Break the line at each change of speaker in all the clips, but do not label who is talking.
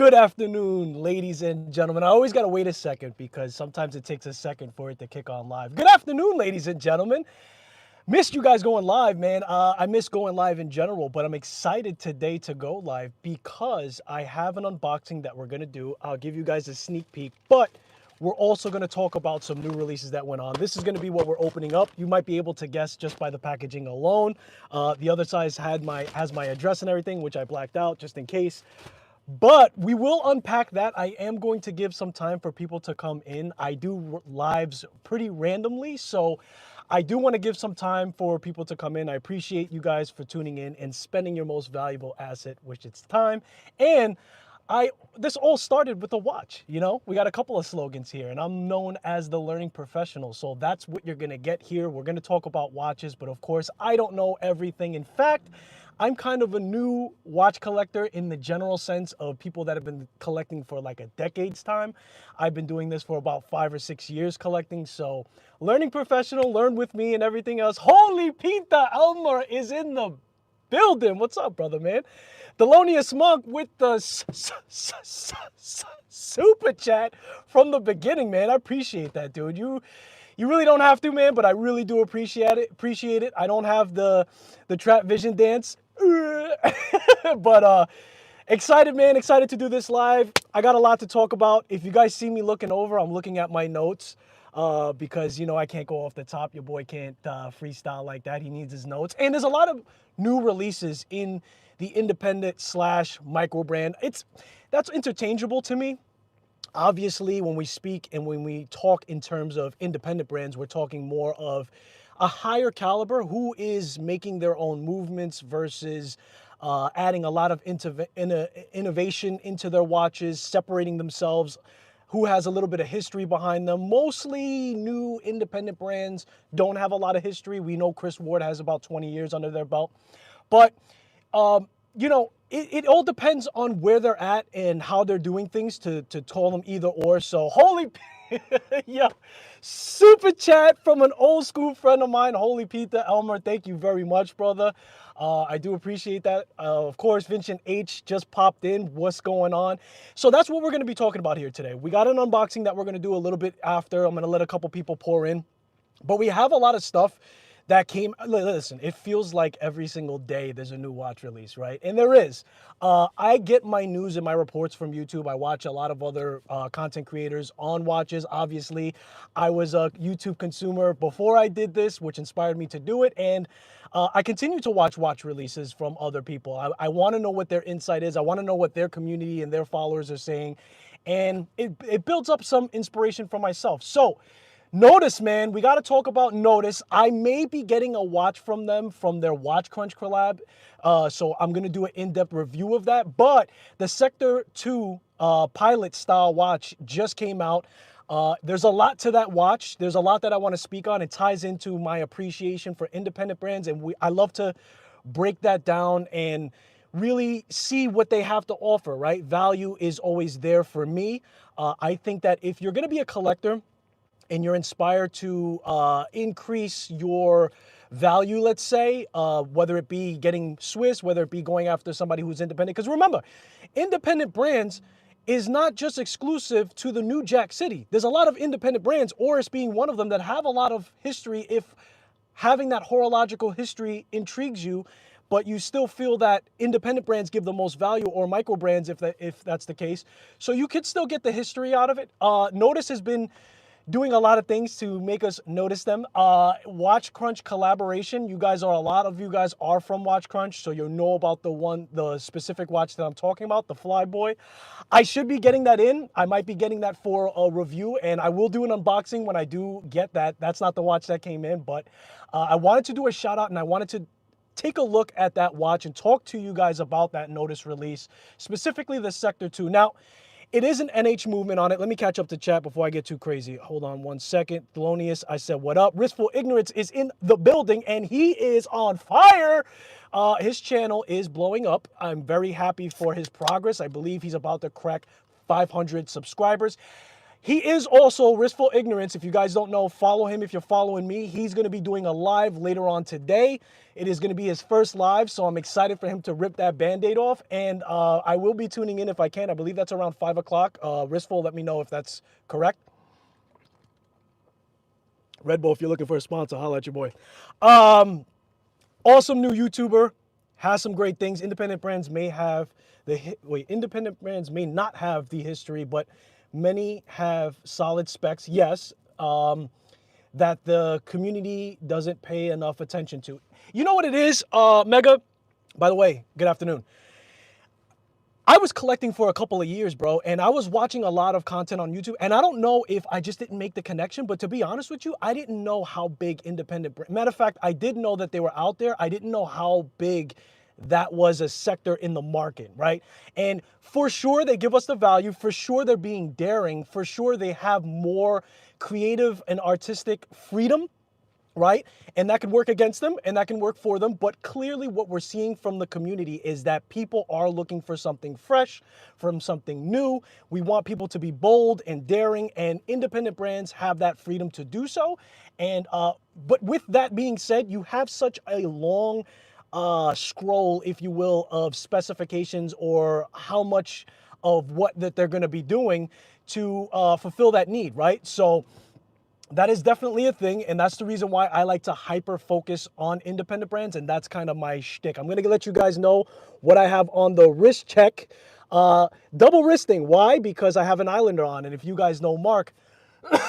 Good afternoon, ladies and gentlemen. I always got to wait a second because sometimes it takes a second for it to kick on live. Good afternoon, ladies and gentlemen. Missed you guys going live, man. I miss going live in general, but I'm excited today to go live because I have an unboxing that we're going to do. I'll give you guys a sneak peek, but we're also going to talk about some new releases that went on. This is going to be what we're opening up. You might be able to guess just by the packaging alone. The other side has my address and everything, which I blacked out just in case. But we will unpack that. I am going to give some time for people to come in. I do lives pretty randomly, so I do want to give some time for people to come in. I appreciate you guys for tuning in and spending your most valuable asset, which is time. And this all started with a watch, you know? We got a couple of slogans here, and I'm known as the learning professional, so that's what you're gonna get here. We're gonna talk about watches, but of course, I don't know everything. In fact, I'm kind of a new watch collector in the general sense of people that have been collecting for like a decade's time. I've been doing this for about 5 or 6 years collecting, so learning professional, learn with me and everything else. Holy Peter Elmer is in the building. What's up, brother, man? Thelonious Monk with the super chat from the beginning, man. I appreciate that, dude. You really don't have to, man, but I really do appreciate it. I don't have the trap vision dance. But excited, man. Excited to do this live. I got a lot to talk about. If you guys see me looking over, I'm looking at my notes because, you know, I can't go off the top. Your boy can't freestyle like that. He needs his notes. And there's a lot of new releases in the independent / micro brand. That's interchangeable to me. Obviously, when we speak and when we talk in terms of independent brands, we're talking more of a higher caliber who is making their own movements versus adding a lot of innovation into their watches, separating themselves, who has a little bit of history behind them. Mostly new independent brands don't have a lot of history. We know Chris Ward has about 20 years under their belt. But, you know, it all depends on where they're at and how they're doing things to call them either or. So, holy, yeah, super chat from an old school friend of mine, Holy Peter Elmer. Thank you very much, brother. I do appreciate that. Of course, Vincent H just popped in. What's going on? So that's what we're going to be talking about here today. We got an unboxing that we're going to do a little bit after. I'm going to let a couple people pour in. But we have a lot of stuff that came. Listen, it feels like every single day there's a new watch release, right? And there is. I get my news and my reports from YouTube. I watch a lot of other content creators on watches. Obviously, I was a YouTube consumer before I did this, which inspired me to do it. And I continue to watch releases from other people. I want to know what their insight is. I want to know what their community and their followers are saying. And it builds up some inspiration for myself. So, Nodus, man, we got to talk about Nodus. I may be getting a watch from them from their Watch Crunch collab. So I'm going to do an in-depth review of that. But the Sector 2 pilot style watch just came out. There's a lot to that watch. There's a lot that I want to speak on. It ties into my appreciation for independent brands. And I love to break that down and really see what they have to offer, right? Value is always there for me. I think that if you're going to be a collector, and you're inspired to increase your value, let's say, whether it be getting Swiss, whether it be going after somebody who's independent. Because remember, independent brands is not just exclusive to the New Jack City. There's a lot of independent brands, Oris being one of them, that have a lot of history. If having that horological history intrigues you, but you still feel that independent brands give the most value, or micro brands if that's the case. So you could still get the history out of it. Nodus has been doing a lot of things to make us notice them. Watch Crunch collaboration. A lot of you guys are from Watch Crunch, so you'll know about the specific watch that I'm talking about, the Flyboy. I should be getting that in. I might be getting that for a review, and I will do an unboxing when I do get that. That's not the watch that came in, but I wanted to do a shout out, and I wanted to take a look at that watch and talk to you guys about that Nodus release, specifically the Sector 2. Now, it is an NH movement on it. Let me catch up to chat before I get too crazy. Hold on one second. Thelonious, I said, what up? Ristful Ignorance is in the building, and he is on fire. His channel is blowing up. I'm very happy for his progress. I believe he's about to crack 500 subscribers. He is also Wristful Ignorance. If you guys don't know, follow him if you're following me. He's going to be doing a live later on today. It is going to be his first live, so I'm excited for him to rip that Band-Aid off. And I will be tuning in if I can. I believe that's around 5 o'clock. Wristful, let me know if that's correct. Red Bull, if you're looking for a sponsor, holla at your boy. Awesome new YouTuber, has some great things. Independent brands may have independent brands may not have the history, but many have solid specs. Yes, that the community doesn't pay enough attention to. You know what it is, Mega? By the way, good afternoon. I was collecting for a couple of years, bro, and I was watching a lot of content on YouTube, and I don't know if I just didn't make the connection, but to be honest with you, I didn't know how big independent... Matter of fact, I did know that they were out there. I didn't know how big that was a sector in the market, right? And for sure, they give us the value. For sure, they're being daring. For sure, they have more creative and artistic freedom, right? And that can work against them and that can work for them. But clearly what we're seeing from the community is that people are looking for something fresh, from something new. We want people to be bold and daring, and independent brands have that freedom to do so. And but with that being said, you have such a long scroll, if you will, of specifications or how much of what that they're going to be doing to fulfill that need, right? So that is definitely a thing, and that's the reason why I like to hyper focus on independent brands, and that's kind of my shtick. I'm gonna let you guys know what I have on the wrist check. Double wristing. Why? Because I have an Islander on, and if you guys know Mark,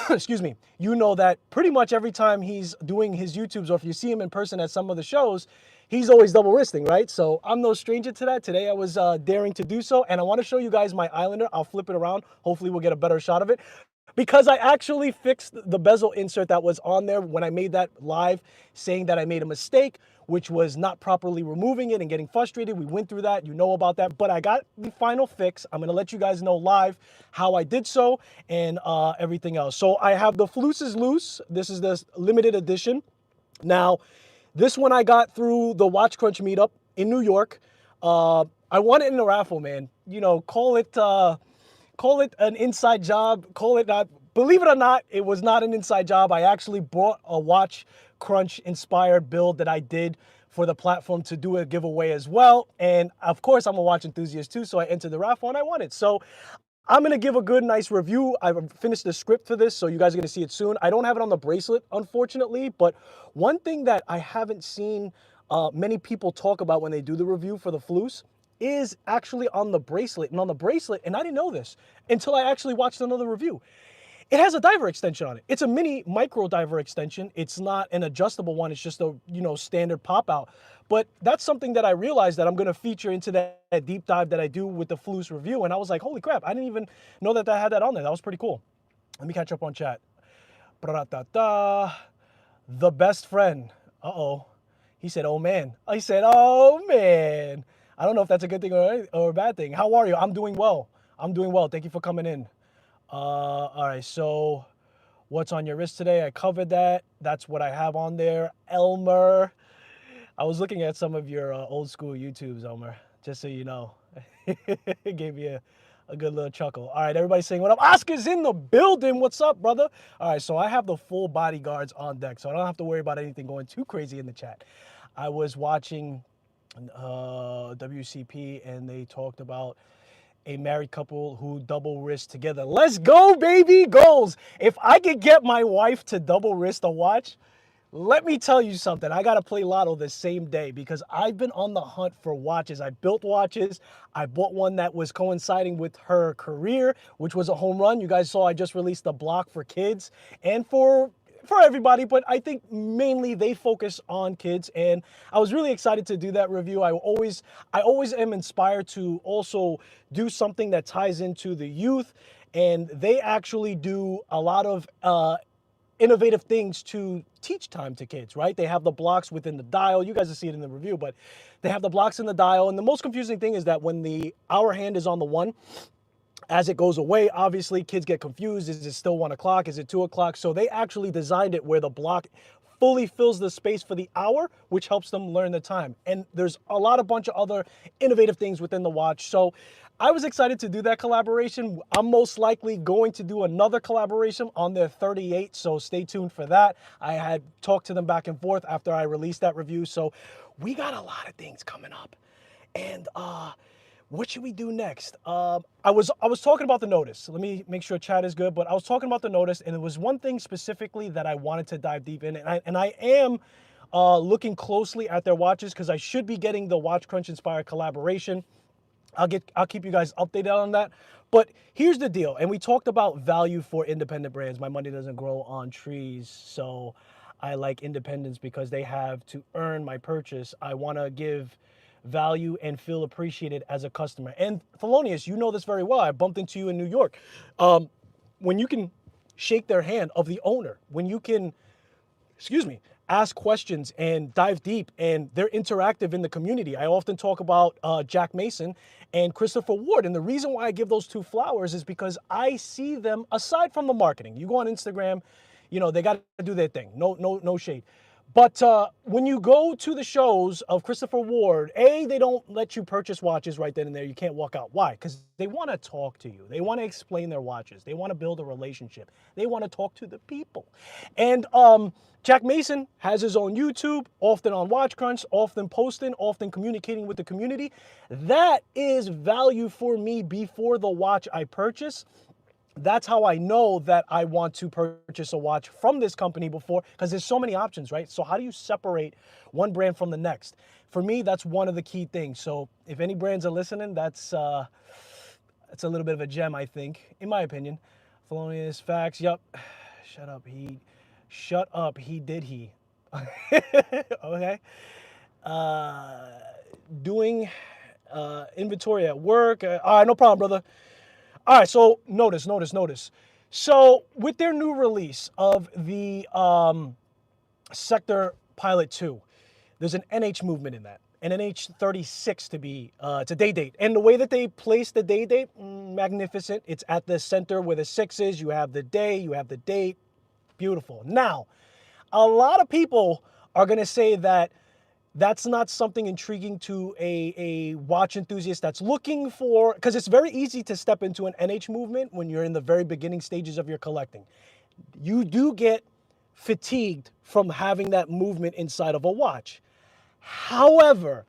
excuse me, you know that pretty much every time he's doing his YouTubes, or if you see him in person at some of the shows, he's always double wristing, right? So I'm no stranger to that. Today I was daring to do so, and I want to show you guys my Islander. I'll flip it around. Hopefully we'll get a better shot of it. Because I actually fixed the bezel insert that was on there when I made that live, saying that I made a mistake, which was not properly removing it and getting frustrated. We went through that, you know about that, but I got the final fix. I'm gonna let you guys know live how I did so and everything else. So I have the Floose is Loose. This is the limited edition. Now, this one I got through the Watch Crunch meetup in New York. I won it in a raffle, man. You know, call it an inside job, call it not. Believe it or not, it was not an inside job. I actually bought a Watch Crunch inspired build that I did for the platform to do a giveaway as well. And of course, I'm a watch enthusiast too, so I entered the raffle and I won it. So I'm gonna give a good, nice review. I've finished the script for this, so you guys are gonna see it soon. I don't have it on the bracelet, unfortunately, but one thing that I haven't seen many people talk about when they do the review for the Floose is actually on the bracelet. And on the bracelet, and I didn't know this until I actually watched another review, it has a diver extension on it. It's a mini micro diver extension. It's not an adjustable one. It's just a, you know, standard pop out. But that's something that I realized that I'm gonna feature into that deep dive that I do with the Floose review. And I was like, holy crap, I didn't even know that I had that on there. That was pretty cool. Let me catch up on chat. The best friend. Uh-oh. He said, oh man. He said, oh man. I don't know if that's a good thing or a bad thing. How are you? I'm doing well. I'm doing well. Thank you for coming in. All right, so what's on your wrist today? I covered that. That's what I have on there. Elmer. I was looking at some of your old school YouTubes, Elmer, just so you know. It gave me a good little chuckle. All right, everybody saying what up? Oscar's in the building. What's up, brother? All right, so I have the full bodyguards on deck, so I don't have to worry about anything going too crazy in the chat. I was watching WCP, and they talked about a married couple who double wrist together. Let's go, baby, goals. If I could get my wife to double wrist a watch, let me tell you something. I got to play lotto the same day because I've been on the hunt for watches. I built watches. I bought one that was coinciding with her career, which was a home run. You guys saw I just released a block for kids and for everybody, but I think mainly they focus on kids, and I was really excited to do that review. I always am inspired to also do something that ties into the youth, and they actually do a lot of innovative things to teach time to kids, right? They have the blocks within the dial. You guys will see it in the review, but they have the blocks in the dial, and the most confusing thing is that when the hour hand is on the 1, as it goes away, obviously kids get confused. Is it still 1 o'clock? Is it 2 o'clock? So they actually designed it where the block fully fills the space for the hour, which helps them learn the time. And there's a bunch of other innovative things within the watch. So I was excited to do that collaboration. I'm most likely going to do another collaboration on their 38, so stay tuned for that. I had talked to them back and forth after I released that review. So we got a lot of things coming up. And what should we do next? I was talking about the Nodus. Let me make sure chat is good, but I was talking about the Nodus, and there was one thing specifically that I wanted to dive deep in, and I am looking closely at their watches because I should be getting the Watch Crunch inspired collaboration. I'll keep you guys updated on that. But here's the deal, and we talked about value for independent brands. My money doesn't grow on trees, so I like independents because they have to earn my purchase. I want to give value and feel appreciated as a customer. And Thelonious, you know this very well. I bumped into you in New York. When you can shake their hand of the owner, when you can, ask questions and dive deep, and they're interactive in the community. I often talk about Jack Mason and Christopher Ward. And the reason why I give those two flowers is because I see them, aside from the marketing. You go on Instagram, they got to do their thing. No shade. But when you go to the shows of Christopher Ward, they don't let you purchase watches right then and there. You can't walk out. Why? Because they want to talk to you. They want to explain their watches. They want to build a relationship. They want to talk to the people. And Jack Mason has his own YouTube, often on Watch Crunch, often posting, often communicating with the community. That is value for me before the watch I purchase. That's how I know that I want to purchase a watch from this company before, because there's so many options, right? So how do you separate one brand from the next? For me, that's one of the key things. So if any brands are listening, that's a little bit of a gem, I think, in my opinion. Thelonious facts, yup. Shut up, he did he. Okay. Doing inventory at work. All right, no problem, brother. All right, so notice. So with their new release of the Sector Pilot 2, there's an NH movement in that, an NH36 to be, it's a day date. And the way that they place the day date, magnificent. It's at the center where the 6 is. You have the day, you have the date. Beautiful. Now, a lot of people are going to say that that's not something intriguing to a watch enthusiast that's looking for, because it's very easy to step into an NH movement when you're in the very beginning stages of your collecting. You do get fatigued from having that movement inside of a watch. However,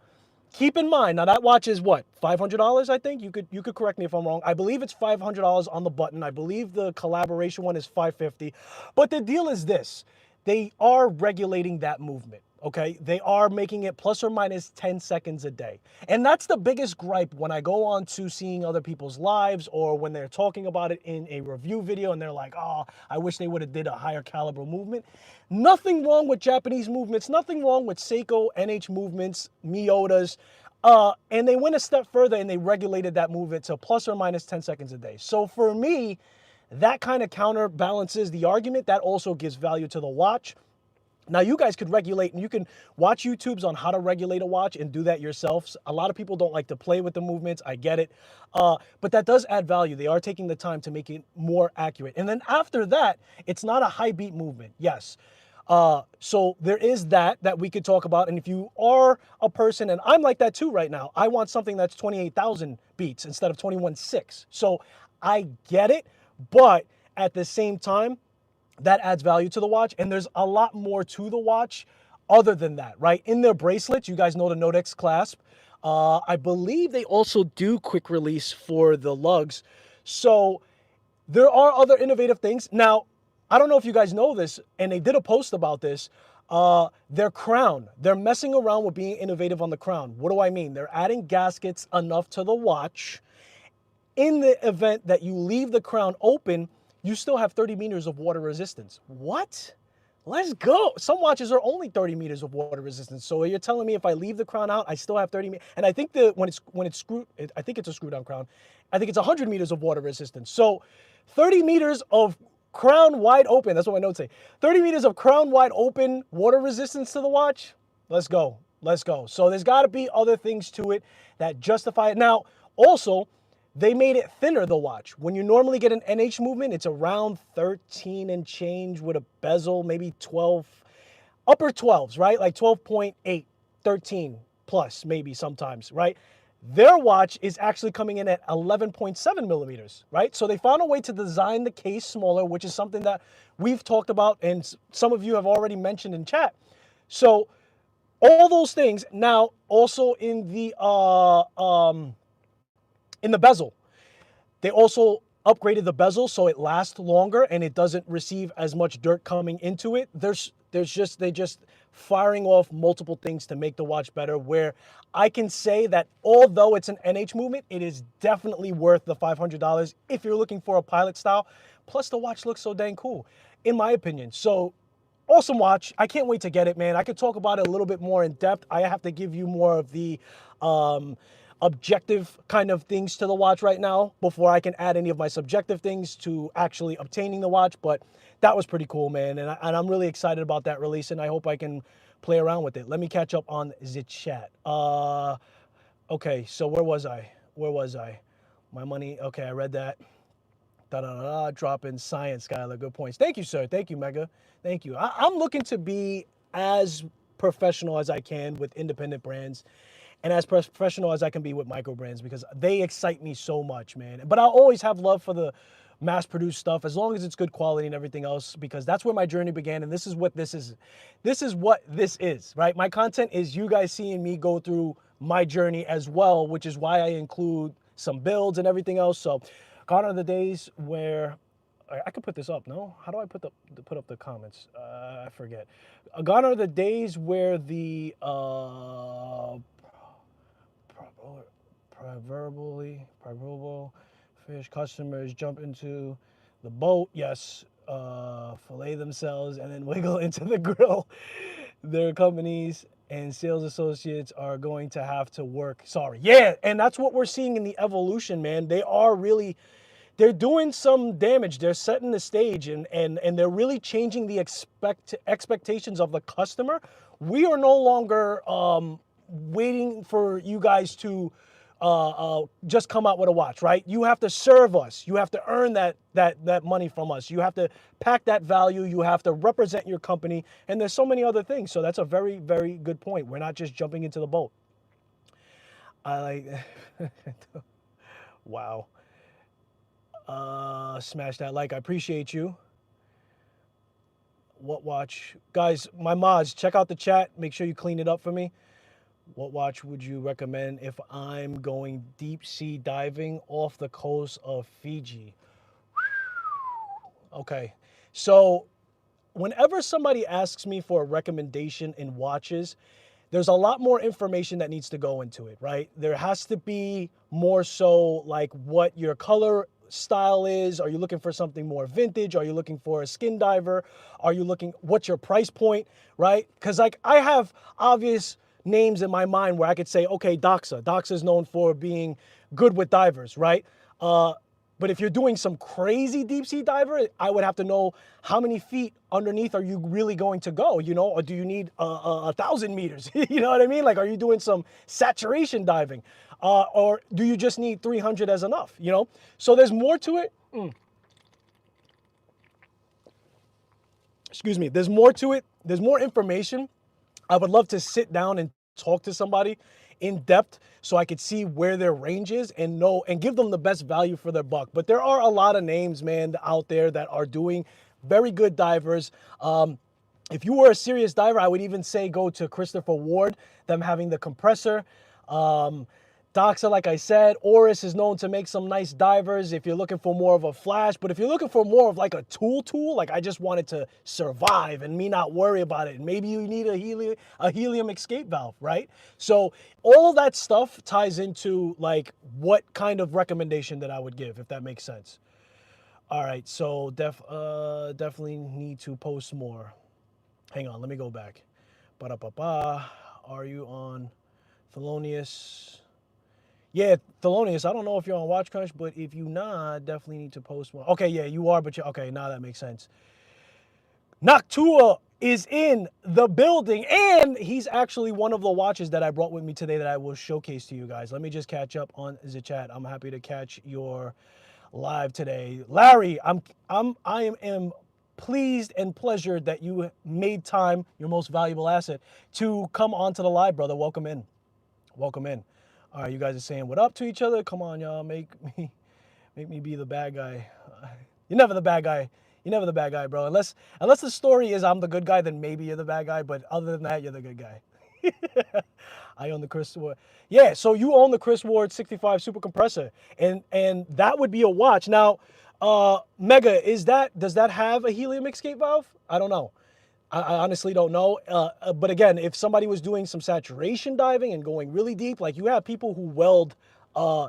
keep in mind, now that watch is what, $500, I think? You could correct me if I'm wrong. I believe it's $500 on the button. I believe the collaboration one is $550. But the deal is this. They are regulating that movement. Okay, they are making it plus or minus 10 seconds a day. And that's the biggest gripe when I go on to seeing other people's lives, or when they're talking about it in a review video and they're like, oh, I wish they would have did a higher caliber movement. Nothing wrong with Japanese movements, nothing wrong with Seiko NH movements, Miyotas. And they went a step further and they regulated that movement to plus or minus 10 seconds a day. So for me, that kind of counterbalances the argument. That also gives value to the watch. Now, you guys could regulate, and you can watch YouTubes on how to regulate a watch and do that yourselves. A lot of people don't like to play with the movements. I get it. But that does add value. They are taking the time to make it more accurate. And then after that, it's not a high beat movement. Yes. So there is that we could talk about. And if you are a person, and I'm like that too right now, I want something that's 28,000 beats instead of 21.6. So I get it. But at the same time, that adds value to the watch, and there's a lot more to the watch other than that, right? In their bracelets, you guys know the Nodus clasp. I believe they also do quick release for the lugs. So there are other innovative things. Now, I don't know if you guys know this, and they did a post about this. Their crown, they're messing around with being innovative on the crown. What do I mean? They're adding gaskets enough to the watch. In the event that you leave the crown open, you still have 30 meters of water resistance. What? Let's go. Some watches are only 30 meters of water resistance. So you're telling me if I leave the crown out, I still have 30 meters. And I think that when it's screwed, I think it's a screw down crown. I think it's 100 meters of water resistance. So 30 meters of crown wide open. That's what my notes say. 30 meters of crown wide open water resistance to the watch. Let's go. Let's go. So there's got to be other things to it that justify it. Now, also, they made it thinner, the watch. When you normally get an NH movement, it's around 13 and change with a bezel, maybe 12. upper 12s, right? Like 12.8, 13 plus maybe sometimes, right? Their watch is actually coming in at 11.7 millimeters, right? So they found a way to design the case smaller, which is something that we've talked about and some of you have already mentioned in chat. So all those things now also in the bezel. They also upgraded the bezel so it lasts longer and it doesn't receive as much dirt coming into it. They just firing off multiple things to make the watch better, where I can say that although it's an NH movement, it is definitely worth the $500 if you're looking for a pilot style. Plus the watch looks so dang cool, in my opinion. So awesome watch. I can't wait to get it, man. I could talk about it a little bit more in depth. I have to give you more of the objective kind of things to the watch right now before I can add any of my subjective things to actually obtaining the watch. But that was pretty cool, man. And I'm really excited about that release, and I hope I can play around with it. Let me catch up on the chat. Okay, so where was I? My money. Okay, I read that. Drop in science, Skylar. Good points. Thank you, sir. Thank you, Mega. Thank you. I'm looking to be as professional as I can with independent brands and as professional as I can be with micro brands, because they excite me so much, man. But I'll always have love for the mass-produced stuff as long as it's good quality and everything else, because that's where my journey began, and this is what this is. This is what this is, right? My content is you guys seeing me go through my journey as well, which is why I include some builds and everything else. So gone are the days where I could put this up, no? How do I put up the comments? I forget. Gone are the days where the proverbial fish customers jump into the boat, yes, fillet themselves and then wiggle into the grill. Their companies and sales associates are going to have to work. Sorry. Yeah, and that's what we're seeing in the evolution, man. They're doing some damage. They're setting the stage, and they're really changing the expectations of the customer. We are no longer waiting for you guys to just come out with a watch, right? You have to serve us. You have to earn that money from us. You have to pack that value. You have to represent your company, and there's so many other things. So that's a very, very good point. We're not just jumping into the boat. I like, wow. Smash that like. I appreciate you. What watch? Guys, my mods, check out the chat. Make sure you clean it up for me. What watch would you recommend if I'm going deep sea diving off the coast of Fiji? Okay, so whenever somebody asks me for a recommendation in watches, there's a lot more information that needs to go into it, right? There has to be more so like what your color style is. Are you looking for something more vintage? Are you looking for a skin diver? What's your price point, right? Because like I have obvious names in my mind where I could say, okay, Doxa. Doxa is known for being good with divers, right? But if you're doing some crazy deep sea diver, I would have to know how many feet underneath are you really going to go, you know? Or do you need 1,000 meters? You know what I mean? Like, are you doing some saturation diving? Or do you just need 300 as enough, you know? So there's more to it. Excuse me. There's more to it. There's more information. I would love to sit down and talk to somebody in depth so I could see where their range is and know and give them the best value for their buck. But there are a lot of names, man, out there that are doing very good divers. If you were a serious diver, I would even say go to Christopher Ward, them having the compressor. Doxa, like I said, Oris is known to make some nice divers if you're looking for more of a flash. But if you're looking for more of like a tool, like I just wanted to survive and me not worry about it, maybe you need a helium escape valve, right? So all of that stuff ties into like what kind of recommendation that I would give, if that makes sense. All right, so definitely need to post more. Hang on, let me go back. Ba-da-ba-ba. Are you on Thelonious? Yeah, Thelonious, I don't know if you're on Watch Crunch, but if you not, definitely need to post more. Okay, yeah, you are, but okay, now that makes sense. Noctua is in the building, and he's actually one of the watches that I brought with me today that I will showcase to you guys. Let me just catch up on the chat. I'm happy to catch your live today. Larry, I am pleased and pleasured that you made time, your most valuable asset, to come onto the live, brother. Welcome in. Welcome in. All right, you guys are saying what up to each other. Come on, y'all. Make me be the bad guy. You're never the bad guy. You're never the bad guy, bro. Unless the story is I'm the good guy, then maybe you're the bad guy. But other than that, you're the good guy. I own the Chris Ward. Yeah, so you own the Chris Ward 65 Super Compressor, and that would be a watch. Now, Mega, does that have a helium escape valve? I don't know. I honestly don't know. But again, if somebody was doing some saturation diving and going really deep, like you have people who weld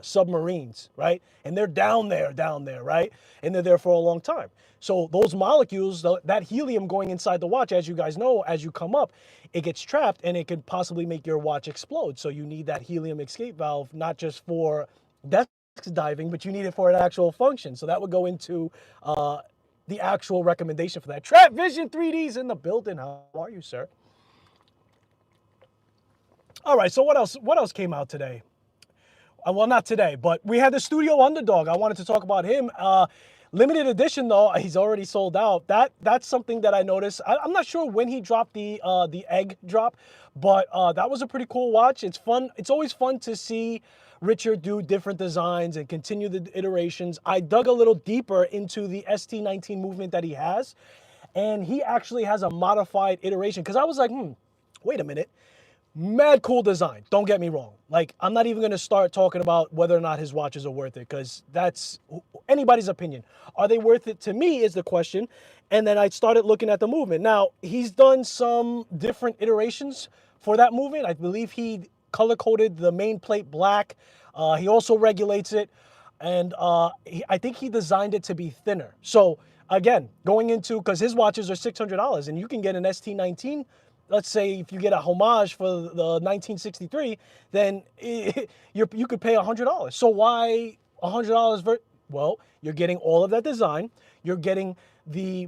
submarines, right? And they're down there, right? And they're there for a long time. So those molecules, that helium going inside the watch, as you guys know, as you come up, it gets trapped and it can possibly make your watch explode. So you need that helium escape valve, not just for desk diving, but you need it for an actual function. So that would go into the actual recommendation for that. Trap Vision 3D's in the building. How are you, sir? All right, so what else came out today? Well, not today, but we had the Studio Underdog. I wanted to talk about him. Limited edition, though, he's already sold out. That's something that I noticed. I'm not sure when he dropped the egg drop, but that was a pretty cool watch. It's fun. It's always fun to see Richard do different designs and continue the iterations. I dug a little deeper into the ST19 movement that he has, and he actually has a modified iteration. Because I was like, wait a minute. Mad cool design, don't get me wrong. Like, I'm not even going to start talking about whether or not his watches are worth it, because that's anybody's opinion. Are they worth it to me is the question. And then I started looking at the movement. Now, he's done some different iterations for that movement. I believe he color-coded the main plate black. He also regulates it. And I think he designed it to be thinner. So, again, going into, because his watches are $600, and you can get an ST19. Let's say if you get a homage for the 1963, then you could pay $100. So why $100? Well, you're getting all of that design. You're getting the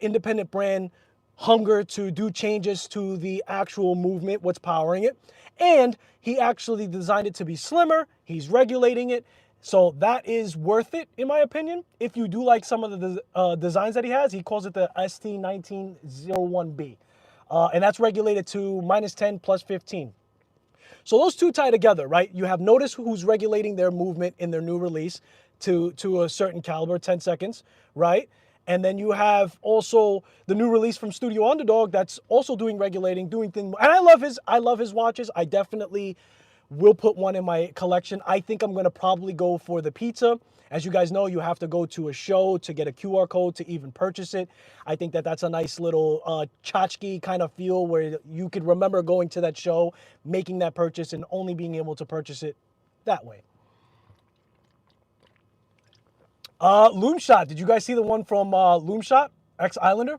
independent brand hunger to do changes to the actual movement, what's powering it. And he actually designed it to be slimmer. He's regulating it. So that is worth it, in my opinion. If you do like some of the designs that he has, he calls it the ST1901B. And that's regulated to -10 +15. So those two tie together, right? You have Nodus, who's regulating their movement in their new release to a certain caliber, 10 seconds, right? And then you have also the new release from Studio Underdog that's also doing regulating, doing things. And I love his watches. I definitely will put one in my collection. I think I'm going to probably go for the pizza. As you guys know, you have to go to a show to get a QR code to even purchase it. I think that that's a nice little tchotchke kind of feel where you could remember going to that show, making that purchase, and only being able to purchase it that way. Loomshot. Did you guys see the one from Loomshot, ex-Islander?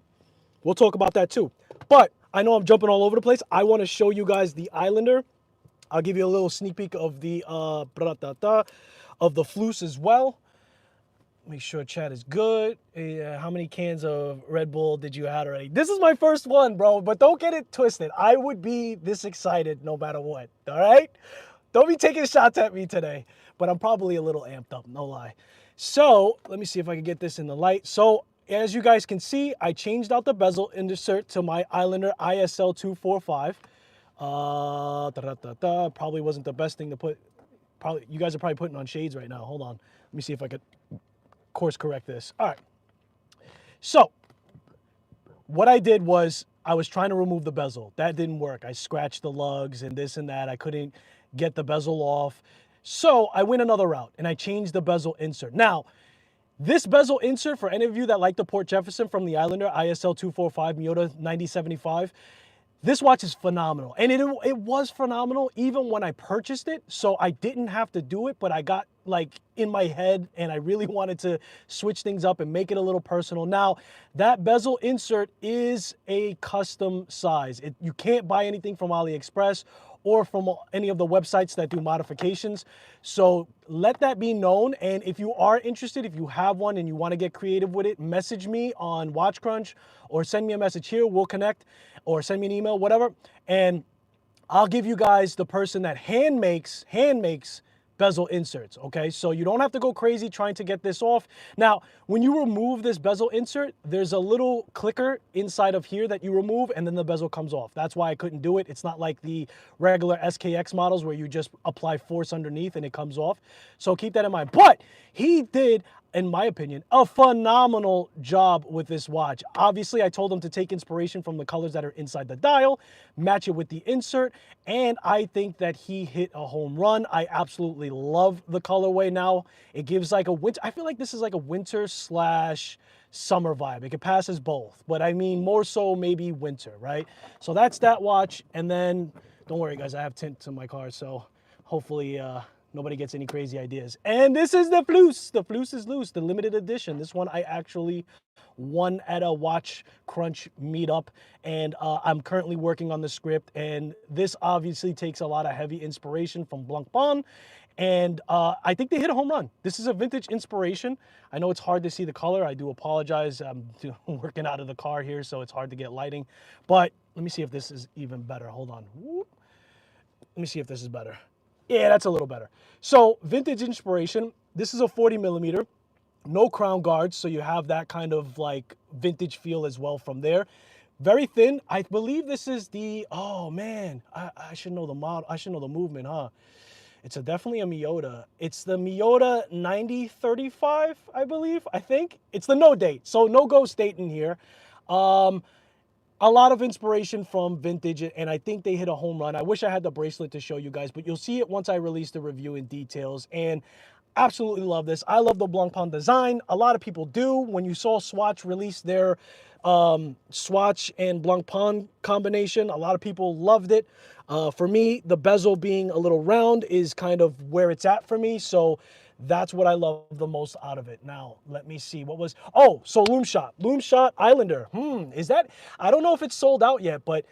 We'll talk about that too. But I know I'm jumping all over the place. I want to show you guys the Islander. I'll give you a little sneak peek of the Floose as well. Make sure chat is good. How many cans of Red Bull did you have already? This is my first one, bro, but don't get it twisted. I would be this excited no matter what, all right? Don't be taking shots at me today, but I'm probably a little amped up, no lie. So let me see if I can get this in the light. So as you guys can see, I changed out the bezel insert to my Islander ISL 245. Probably wasn't the best thing to put. Probably you guys are probably putting on shades right now. Hold on. Let me see if I could course correct this. All right. So what I did was I was trying to remove the bezel. That didn't work. I scratched the lugs and this and that. I couldn't get the bezel off. So I went another route and I changed the bezel insert. Now, this bezel insert, for any of you that like the Port Jefferson from the Islander ISL 245 Miyota 9075, this watch is phenomenal. And it was phenomenal even when I purchased it. So I didn't have to do it, but I got like in my head and I really wanted to switch things up and make it a little personal. Now, that bezel insert is a custom size. You can't buy anything from AliExpress or from any of the websites that do modifications. So let that be known. And if you are interested, if you have one and you want to get creative with it, message me on Watch Crunch or send me a message here. We'll connect, or send me an email, whatever. And I'll give you guys the person that hand makes bezel inserts, okay? So you don't have to go crazy trying to get this off. Now, when you remove this bezel insert, there's a little clicker inside of here that you remove and then the bezel comes off. That's why I couldn't do it. It's not like the regular SKX models where you just apply force underneath and it comes off. So keep that in mind. But he did, in my opinion, a phenomenal job with this watch. Obviously, I told him to take inspiration from the colors that are inside the dial, match it with the insert, and I think that he hit a home run. I absolutely love the colorway now. It gives like a winter, I feel like this is like a winter slash summer vibe. It could pass as both, but I mean more so maybe winter, right? So that's that watch, and then don't worry guys, I have tint to my car, so hopefully nobody gets any crazy ideas. And this is the Floose. The Floose is loose, the limited edition. This one I actually won at a Watch Crunch meetup, and I'm currently working on the script. And this obviously takes a lot of heavy inspiration from Blancpain, and I think they hit a home run. This is a vintage inspiration. I know it's hard to see the color. I do apologize. I'm working out of the car here, so it's hard to get lighting. But let me see if this is even better. Hold on. Whoop. Let me see if this is better. Yeah, that's a little better. So vintage inspiration. This is a 40 millimeter, no crown guards, so you have that kind of like vintage feel as well from there. Very thin. I believe this is the, oh man, I should know the model. I should know the movement, huh? It's definitely a Miyota. It's the Miyota 9035, I believe, I think. It's the no date, so no ghost date in here. A lot of inspiration from vintage, and I think they hit a home run. I wish I had the bracelet to show you guys, but you'll see it once I release the review in details. And absolutely love this. I love the Blancpain design. A lot of people do. When you saw Swatch release their Swatch and Blancpain combination, a lot of people loved it. For me, the bezel being a little round is kind of where it's at for me. So that's what I love the most out of it. Now, let me see. What was... Oh, so Loom Shot Islander. Is that... I don't know if it's sold out yet, but...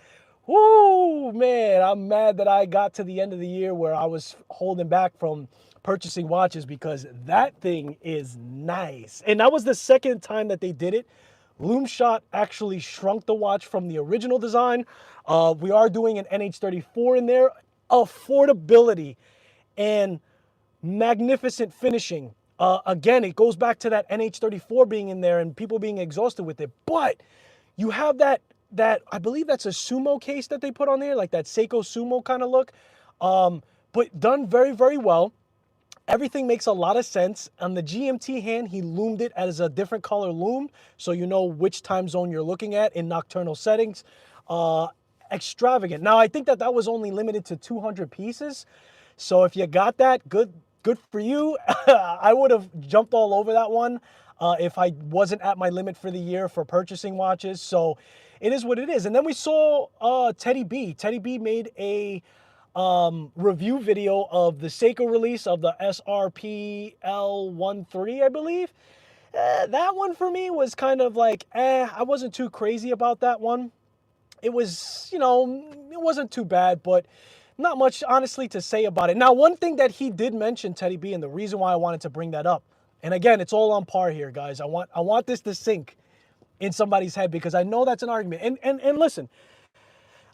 Whoo, man, I'm mad that I got to the end of the year where I was holding back from purchasing watches because that thing is nice. And that was the second time that they did it. Loom Shot actually shrunk the watch from the original design. We are doing an NH34 in there. Affordability and magnificent finishing. Again, it goes back to that NH34 being in there and people being exhausted with it. But you have that I believe that's a sumo case that they put on there, like that Seiko sumo kind of look. But done very, very well. Everything makes a lot of sense. On the GMT hand, he loomed it as a different color loom, so you know which time zone you're looking at in nocturnal settings. Extravagant. Now, I think that was only limited to 200 pieces. So if you got that, good for you. I would have jumped all over that one if I wasn't at my limit for the year for purchasing watches. So it is what it is. And then we saw Teddy B. Teddy B made a review video of the Seiko release of the SRP L13, I believe. That one for me was kind of like, I wasn't too crazy about that one. It was, you know, it wasn't too bad, but not much, honestly, to say about it. Now, one thing that he did mention, Teddy B, and the reason why I wanted to bring that up, and again, it's all on par here, guys. I want this to sink in somebody's head because I know that's an argument. And listen,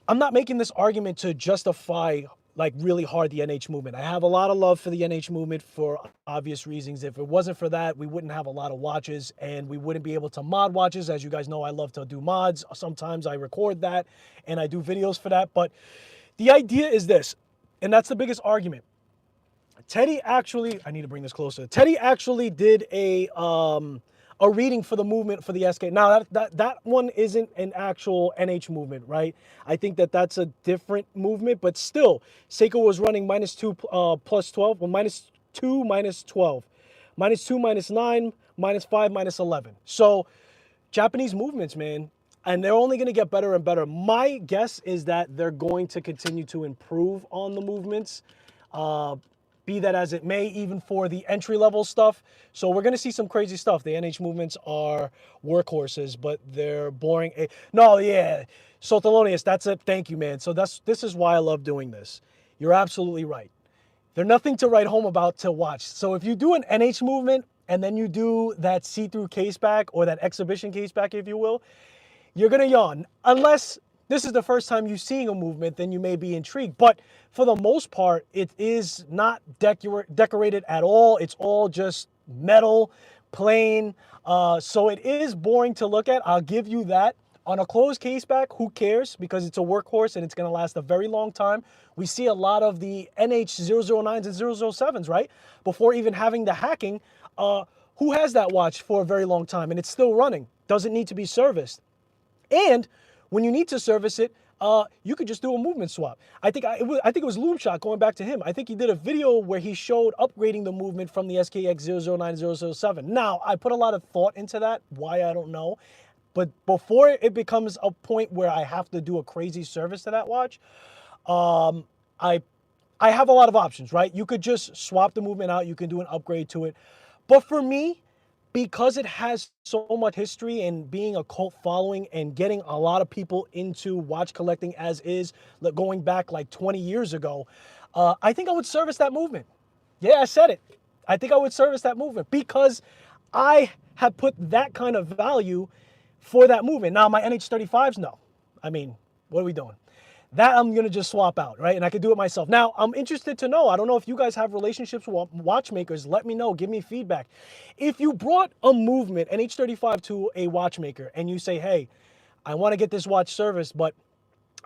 I'm not making this argument to justify like really hard the NH movement. I have a lot of love for the NH movement for obvious reasons. If it wasn't for that, we wouldn't have a lot of watches and we wouldn't be able to mod watches. As you guys know, I love to do mods. Sometimes I record that and I do videos for that. But the idea is this, and that's the biggest argument. Teddy actually, I need to bring this closer. Teddy actually did a reading for the movement for the SK. Now, that one isn't an actual NH movement, right? I think that's a different movement, but still, Seiko was running -2 plus 12, well, -2 minus 12, -2 minus 9, -5 minus 11. So, Japanese movements, man, and they're only going to get better and better. My guess is that they're going to continue to improve on the movements. Be that as it may, even for the entry-level stuff. So we're going to see some crazy stuff. The NH movements are workhorses, but they're boring. No, yeah. So Thelonious, that's it. Thank you, man. So this is why I love doing this. You're absolutely right. They're nothing to write home about to watch. So if you do an NH movement and then you do that see-through case back or that exhibition case back, if you will, you're going to yawn. Unless this is the first time you're seeing a movement, then you may be intrigued. But for the most part, it is not decorated at all. It's all just metal, plain. So it is boring to look at. I'll give you that. On a closed case back, who cares? Because it's a workhorse and it's going to last a very long time. We see a lot of the NH009s and 007s, right? Before even having the hacking, who has that watch for a very long time and it's still running? Doesn't need to be serviced. And when you need to service it, you could just do a movement swap. I think it was Loom Shot, going back to him. I think he did a video where he showed upgrading the movement from the SKX 009 007. Now, I put a lot of thought into that. Why, I don't know. But before it becomes a point where I have to do a crazy service to that watch, I have a lot of options, right? You could just swap the movement out. You can do an upgrade to it. But for me, because it has so much history and being a cult following and getting a lot of people into watch collecting as is, going back like 20 years ago, I think I would service that movement. Yeah, I said it. I think I would service that movement because I have put that kind of value for that movement. Now, my NH35s, no. I mean, what are we doing? That I'm going to just swap out, right? And I could do it myself. Now, I'm interested to know, I don't know if you guys have relationships with watchmakers. Let me know. Give me feedback. If you brought a movement, NH35, to a watchmaker and you say, hey, I want to get this watch serviced, but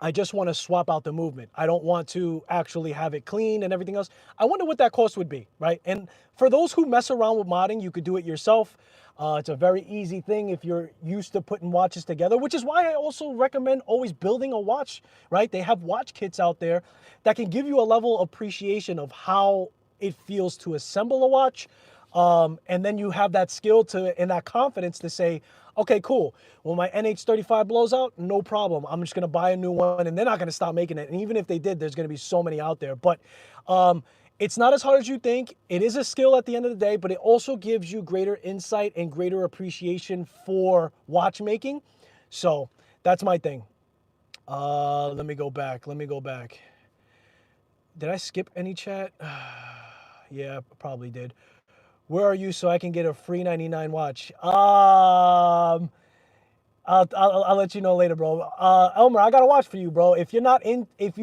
I just want to swap out the movement. I don't want to actually have it clean and everything else. I wonder what that cost would be, right? And for those who mess around with modding, you could do it yourself. It's a very easy thing if you're used to putting watches together, which is why I also recommend always building a watch, right? They have watch kits out there that can give you a level of appreciation of how it feels to assemble a watch. And then you have that skill to and that confidence to say, okay, cool. When my NH35 blows out, no problem. I'm just going to buy a new one, and they're not going to stop making it. And even if they did, there's going to be so many out there. But it's not as hard as you think. It is a skill at the end of the day, but it also gives you greater insight and greater appreciation for watchmaking. So that's my thing. Let me go back. Did I skip any chat? Yeah, probably did. Where are you so I can get a free 99 watch? I'll let you know later, bro. Elmer, I got a watch for you, bro. If you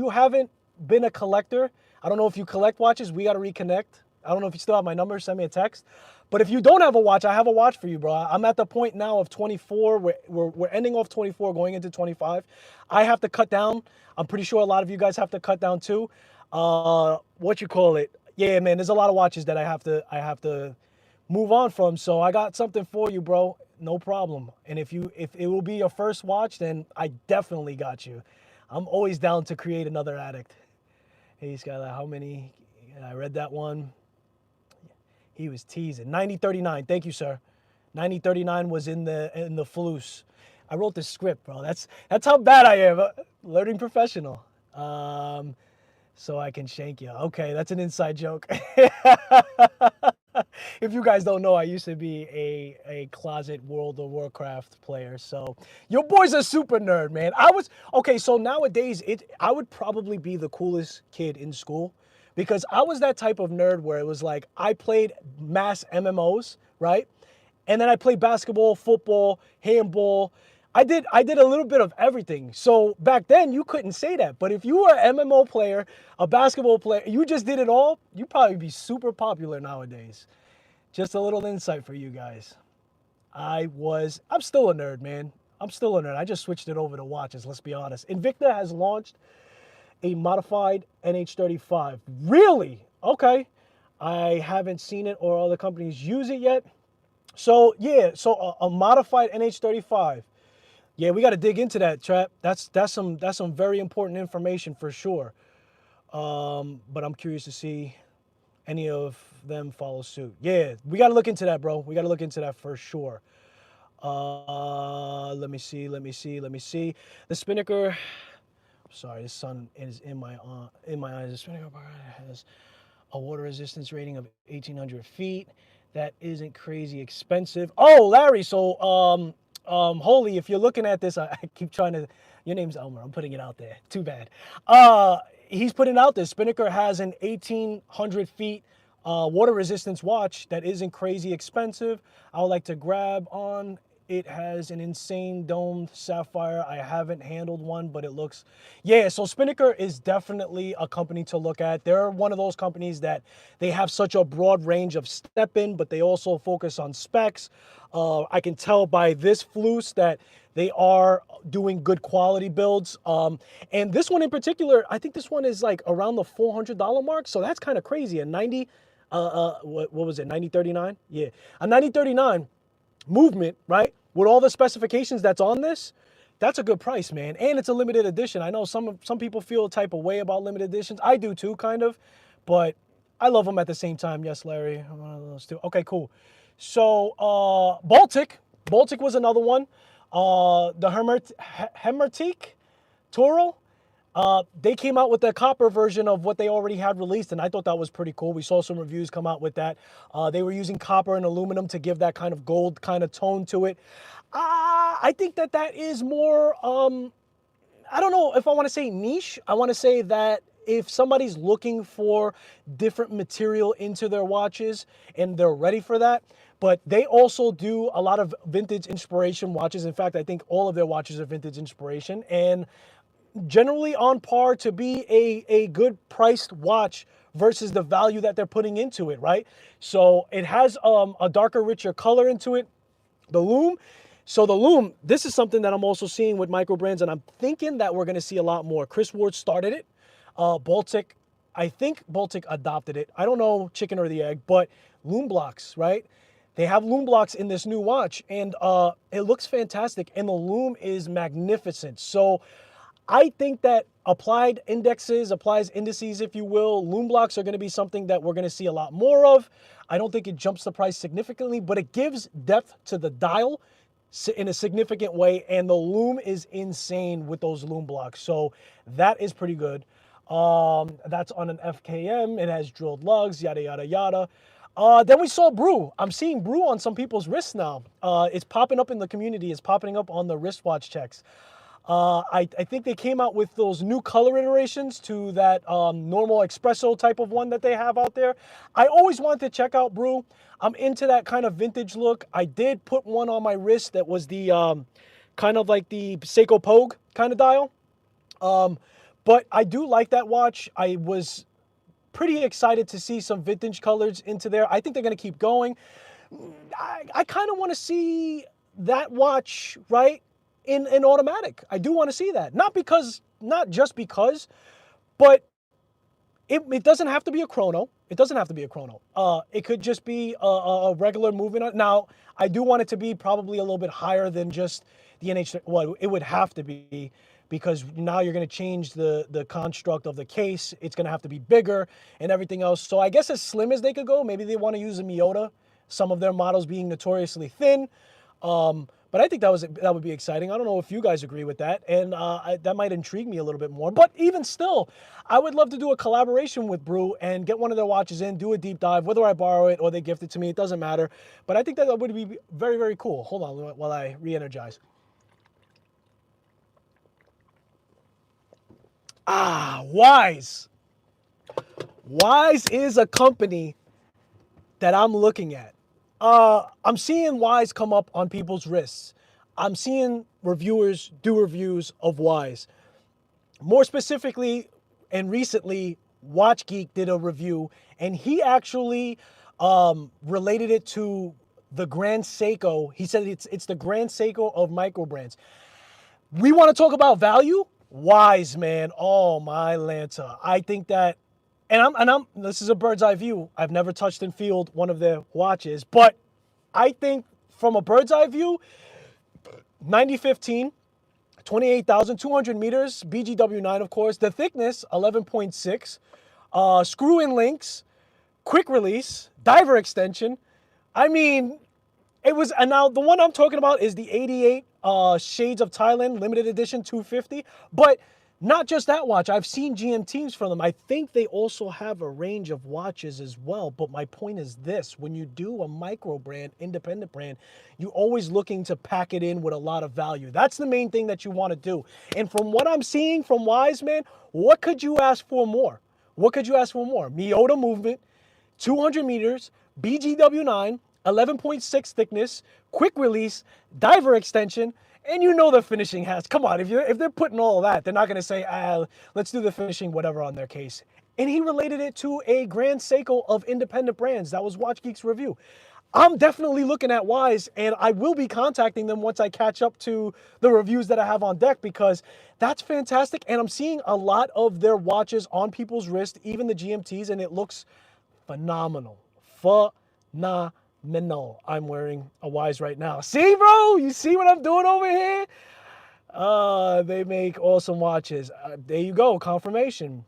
haven't been a collector, I don't know if you collect watches, we got to reconnect. I don't know if you still have my number, send me a text. But if you don't have a watch, I have a watch for you, bro. I'm at the point now of 24. We're ending off 24, going into 25. I have to cut down. I'm pretty sure a lot of you guys have to cut down too. Yeah, man, there's a lot of watches that I have to move on from. So I got something for you, bro. No problem. And if it will be your first watch, then I definitely got you. I'm always down to create another addict. Hey, Skylar, how many? I read that one. He was teasing. 9039. Thank you, sir. 9039 was in the Flus. I wrote the script, bro. That's how bad I am. Learning professional. So I can shank you. Okay, that's an inside joke. If you guys don't know, I used to be a closet World of Warcraft player. So your boy's a super nerd, man. So nowadays, I would probably be the coolest kid in school because I was that type of nerd where it was like I played mass MMOs, right? And then I played basketball, football, handball. I did a little bit of everything. So back then you couldn't say that. But if you were an MMO player, a basketball player, you just did it all, you'd probably be super popular nowadays. Just a little insight for you guys. I'm still a nerd, man. I'm still a nerd. I just switched it over to watches, let's be honest. Invicta has launched a modified NH35. Really? Okay. I haven't seen it or other companies use it yet. So yeah, a modified NH35. Yeah, we got to dig into that, Trap. That's some very important information for sure. But I'm curious to see any of them follow suit. Yeah, we got to look into that, bro. We got to look into that for sure. Let me see. The Spinnaker. Sorry, the sun is in my eyes. The Spinnaker has a water resistance rating of 1,800 feet. That isn't crazy expensive. Oh, Larry. So Holy, if you're looking at this, I keep trying to, your name's Elmer, I'm putting it out there, too bad. He's putting out this, Spinnaker has an 1,800 feet water resistance watch that isn't crazy expensive. I would like to grab on it has an insane domed sapphire. I haven't handled one, but it looks, yeah, so Spinnaker is definitely a company to look at. They're one of those companies that they have such a broad range of step-in, but they also focus on specs. I can tell by this Floose that they are doing good quality builds. And this one in particular, I think this one is like around the $400 mark. So that's kind of crazy. A 90, what was it, 9039? Yeah, a 9039 movement, right? With all the specifications that's on this, that's a good price, man. And it's a limited edition. I know some people feel a type of way about limited editions. I do too, kind of. But I love them at the same time. Yes, Larry, I'm one of those too. Okay, cool. So Baltic was another one. The HERMÉTIQUE Toro, they came out with the copper version of what they already had released, and I thought that was pretty cool. We saw some reviews come out with that. They were using copper and aluminum to give that kind of gold kind of tone to it. I think that is more, I don't know if I want to say niche. I want to say that if somebody's looking for different material into their watches and they're ready for that, but they also do a lot of vintage inspiration watches. In fact, I think all of their watches are vintage inspiration and generally on par to be a good priced watch versus the value that they're putting into it, right? So it has a darker, richer color into it. The lume. So the lume, this is something that I'm also seeing with micro brands, and I'm thinking that we're going to see a lot more. Chris Ward started it. Baltic, I think Baltic adopted it. I don't know chicken or the egg, but lume blocks, right? They have lume blocks in this new watch, and it looks fantastic, and the lume is magnificent. So I think that applied indices, if you will, lume blocks are going to be something that we're going to see a lot more of. I don't think it jumps the price significantly, but it gives depth to the dial in a significant way, and the lume is insane with those lume blocks. So that is pretty good. That's on an FKM. It has drilled lugs, yada, yada, yada. Then we saw Brew. I'm seeing Brew on some people's wrists now. It's popping up in the community. It's popping up on the wristwatch checks. I think they came out with those new color iterations to that normal espresso type of one that they have out there. I always wanted to check out Brew. I'm into that kind of vintage look. I did put one on my wrist that was the kind of like the Seiko Pogue kind of dial. But I do like that watch. I was pretty excited to see some vintage colors into there. I think they're going to keep going. I kind of want to see that watch, right, in automatic. I do want to see that. Not just because, but it doesn't have to be a chrono. It doesn't have to be a chrono. It could just be a regular movement. Now, I do want it to be probably a little bit higher than just the NH. Well, it would have to be, because now you're going to change the construct of the case. It's going to have to be bigger and everything else. So I guess as slim as they could go. Maybe they want to use a Miyota, some of their models being notoriously thin. But I think that would be exciting. I don't know if you guys agree with that, and that might intrigue me a little bit more. But even still, I would love to do a collaboration with Brew and get one of their watches in, do a deep dive, whether I borrow it or they gift it to me, it doesn't matter. But I think that would be very, very cool. Hold on while I re-energize. Wise. Wise is a company that I'm looking at. I'm seeing Wise come up on people's wrists. I'm seeing reviewers do reviews of Wise. More specifically, and recently, Watch Geek did a review, and he actually related it to the Grand Seiko. He said it's the Grand Seiko of micro brands. We want to talk about value? Wise, man. Oh, my Lanta. I think that, this is a bird's eye view. I've never touched and feel one of their watches, but I think from a bird's eye view, 9015, 28,200 meters, BGW9, of course. The thickness, 11.6. Screw-in links, quick release, diver extension. I mean, it was, and now the one I'm talking about is the 88 Shades of Thailand limited edition 250. But not just that watch. I've seen GMTs from them. I think they also have a range of watches as well. But my point is this: when you do a micro brand, independent brand, you're always looking to pack it in with a lot of value. That's the main thing that you want to do. And from what I'm seeing from Wise, man, what could you ask for more? What could you ask for more? Miyota movement, 200 meters, BGW9, 11.6 thickness, quick release, diver extension, and you know the finishing has. Come on, if they're putting all of that, they're not gonna say, let's do the finishing, whatever on their case. And he related it to a Grand Seiko of independent brands. That was Watch Geek's review. I'm definitely looking at Wise, and I will be contacting them once I catch up to the reviews that I have on deck, because that's fantastic. And I'm seeing a lot of their watches on people's wrist, even the GMTs, and it looks phenomenal. Phenomenal. I'm wearing a Wise right now. See, bro? You see what I'm doing over here? They make awesome watches. There you go, confirmation.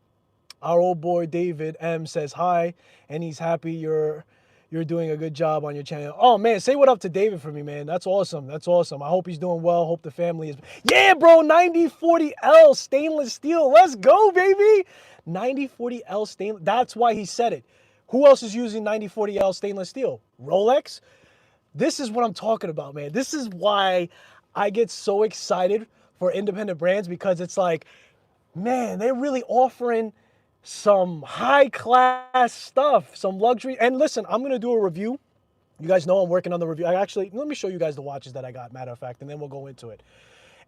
Our old boy David M says hi, and he's happy you're doing a good job on your channel. Oh man, say what up to David for me, man. That's awesome. That's awesome. I hope he's doing well. Hope the family is. Yeah, bro, 9040L stainless steel. Let's go, baby. 9040L stainless. That's why he said it. Who else is using 9040L stainless steel? Rolex? This is what I'm talking about, man. This is why I get so excited for independent brands, because it's like, man, they're really offering some high-class stuff, some luxury. And listen, I'm going to do a review. You guys know I'm working on the review. Let me show you guys the watches that I got, matter of fact, and then we'll go into it.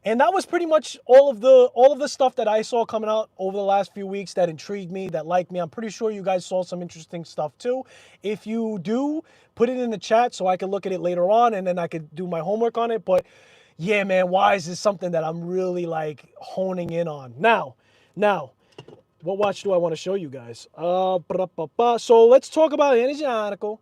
And that was pretty much all of the stuff that I saw coming out over the last few weeks that intrigued me, that liked me. I'm pretty sure you guys saw some interesting stuff too. If you do, put it in the chat so I can look at it later on, and then I could do my homework on it. But yeah, man, Wise is something that I'm really like honing in on. Now, what watch do I want to show you guys? So let's talk about Venezianico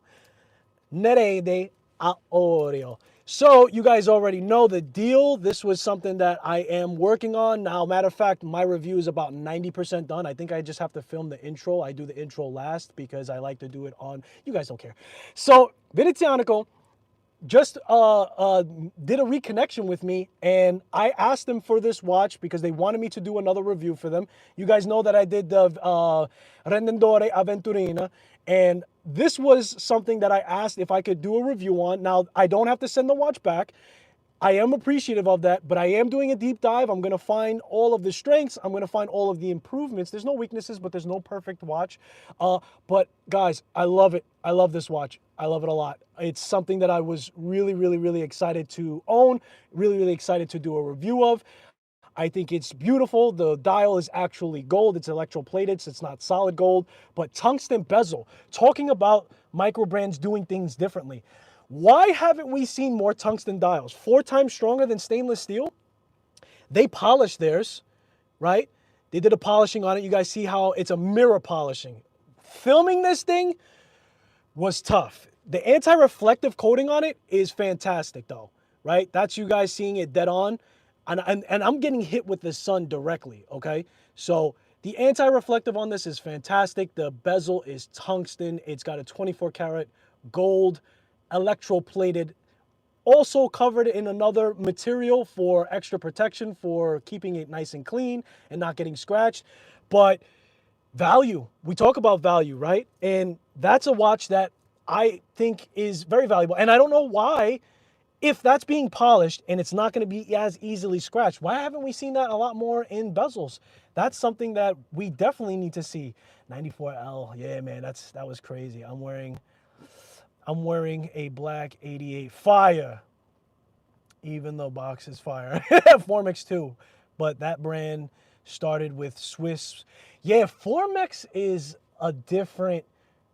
Nerede Aureo. So you guys already know the deal. This was something that I am working on. Now, matter of fact, my review is about 90% done. I think I just have to film the intro. I do the intro last because I like to do it on, you guys don't care. So Venezianico just did a reconnection with me, and I asked them for this watch because they wanted me to do another review for them. You guys know that I did the Rendendore Aventurina, and this was something that I asked if I could do a review on. Now, I don't have to send the watch back. I am appreciative of that, but I am doing a deep dive. I'm going to find all of the strengths. I'm going to find all of the improvements. There's no weaknesses, but there's no perfect watch. But guys, I love it. I love this watch. I love it a lot. It's something that I was really, really, really excited to own, really, really excited to do a review of. I think it's beautiful. The dial is actually gold. It's electroplated, so it's not solid gold, but tungsten bezel. Talking about micro brands doing things differently. Why haven't we seen more tungsten dials? 4 times stronger than stainless steel. They polished theirs, right? They did a polishing on it. You guys see how it's a mirror polishing. Filming this thing was tough. The anti-reflective coating on it is fantastic though, right? That's you guys seeing it dead on. And I'm getting hit with the sun directly, okay? So the anti-reflective on this is fantastic. The bezel is tungsten. It's got a 24 karat gold, electroplated, also covered in another material for extra protection, for keeping it nice and clean and not getting scratched. But value, we talk about value, right? And that's a watch that I think is very valuable. And I don't know why, if that's being polished and it's not going to be as easily scratched, why haven't we seen that a lot more in bezels? That's something that we definitely need to see. 94L, yeah, man, that was crazy. I'm wearing a black 88 fire, even though box is fire. Formex too, but that brand started with Swiss. Yeah, Formex is a different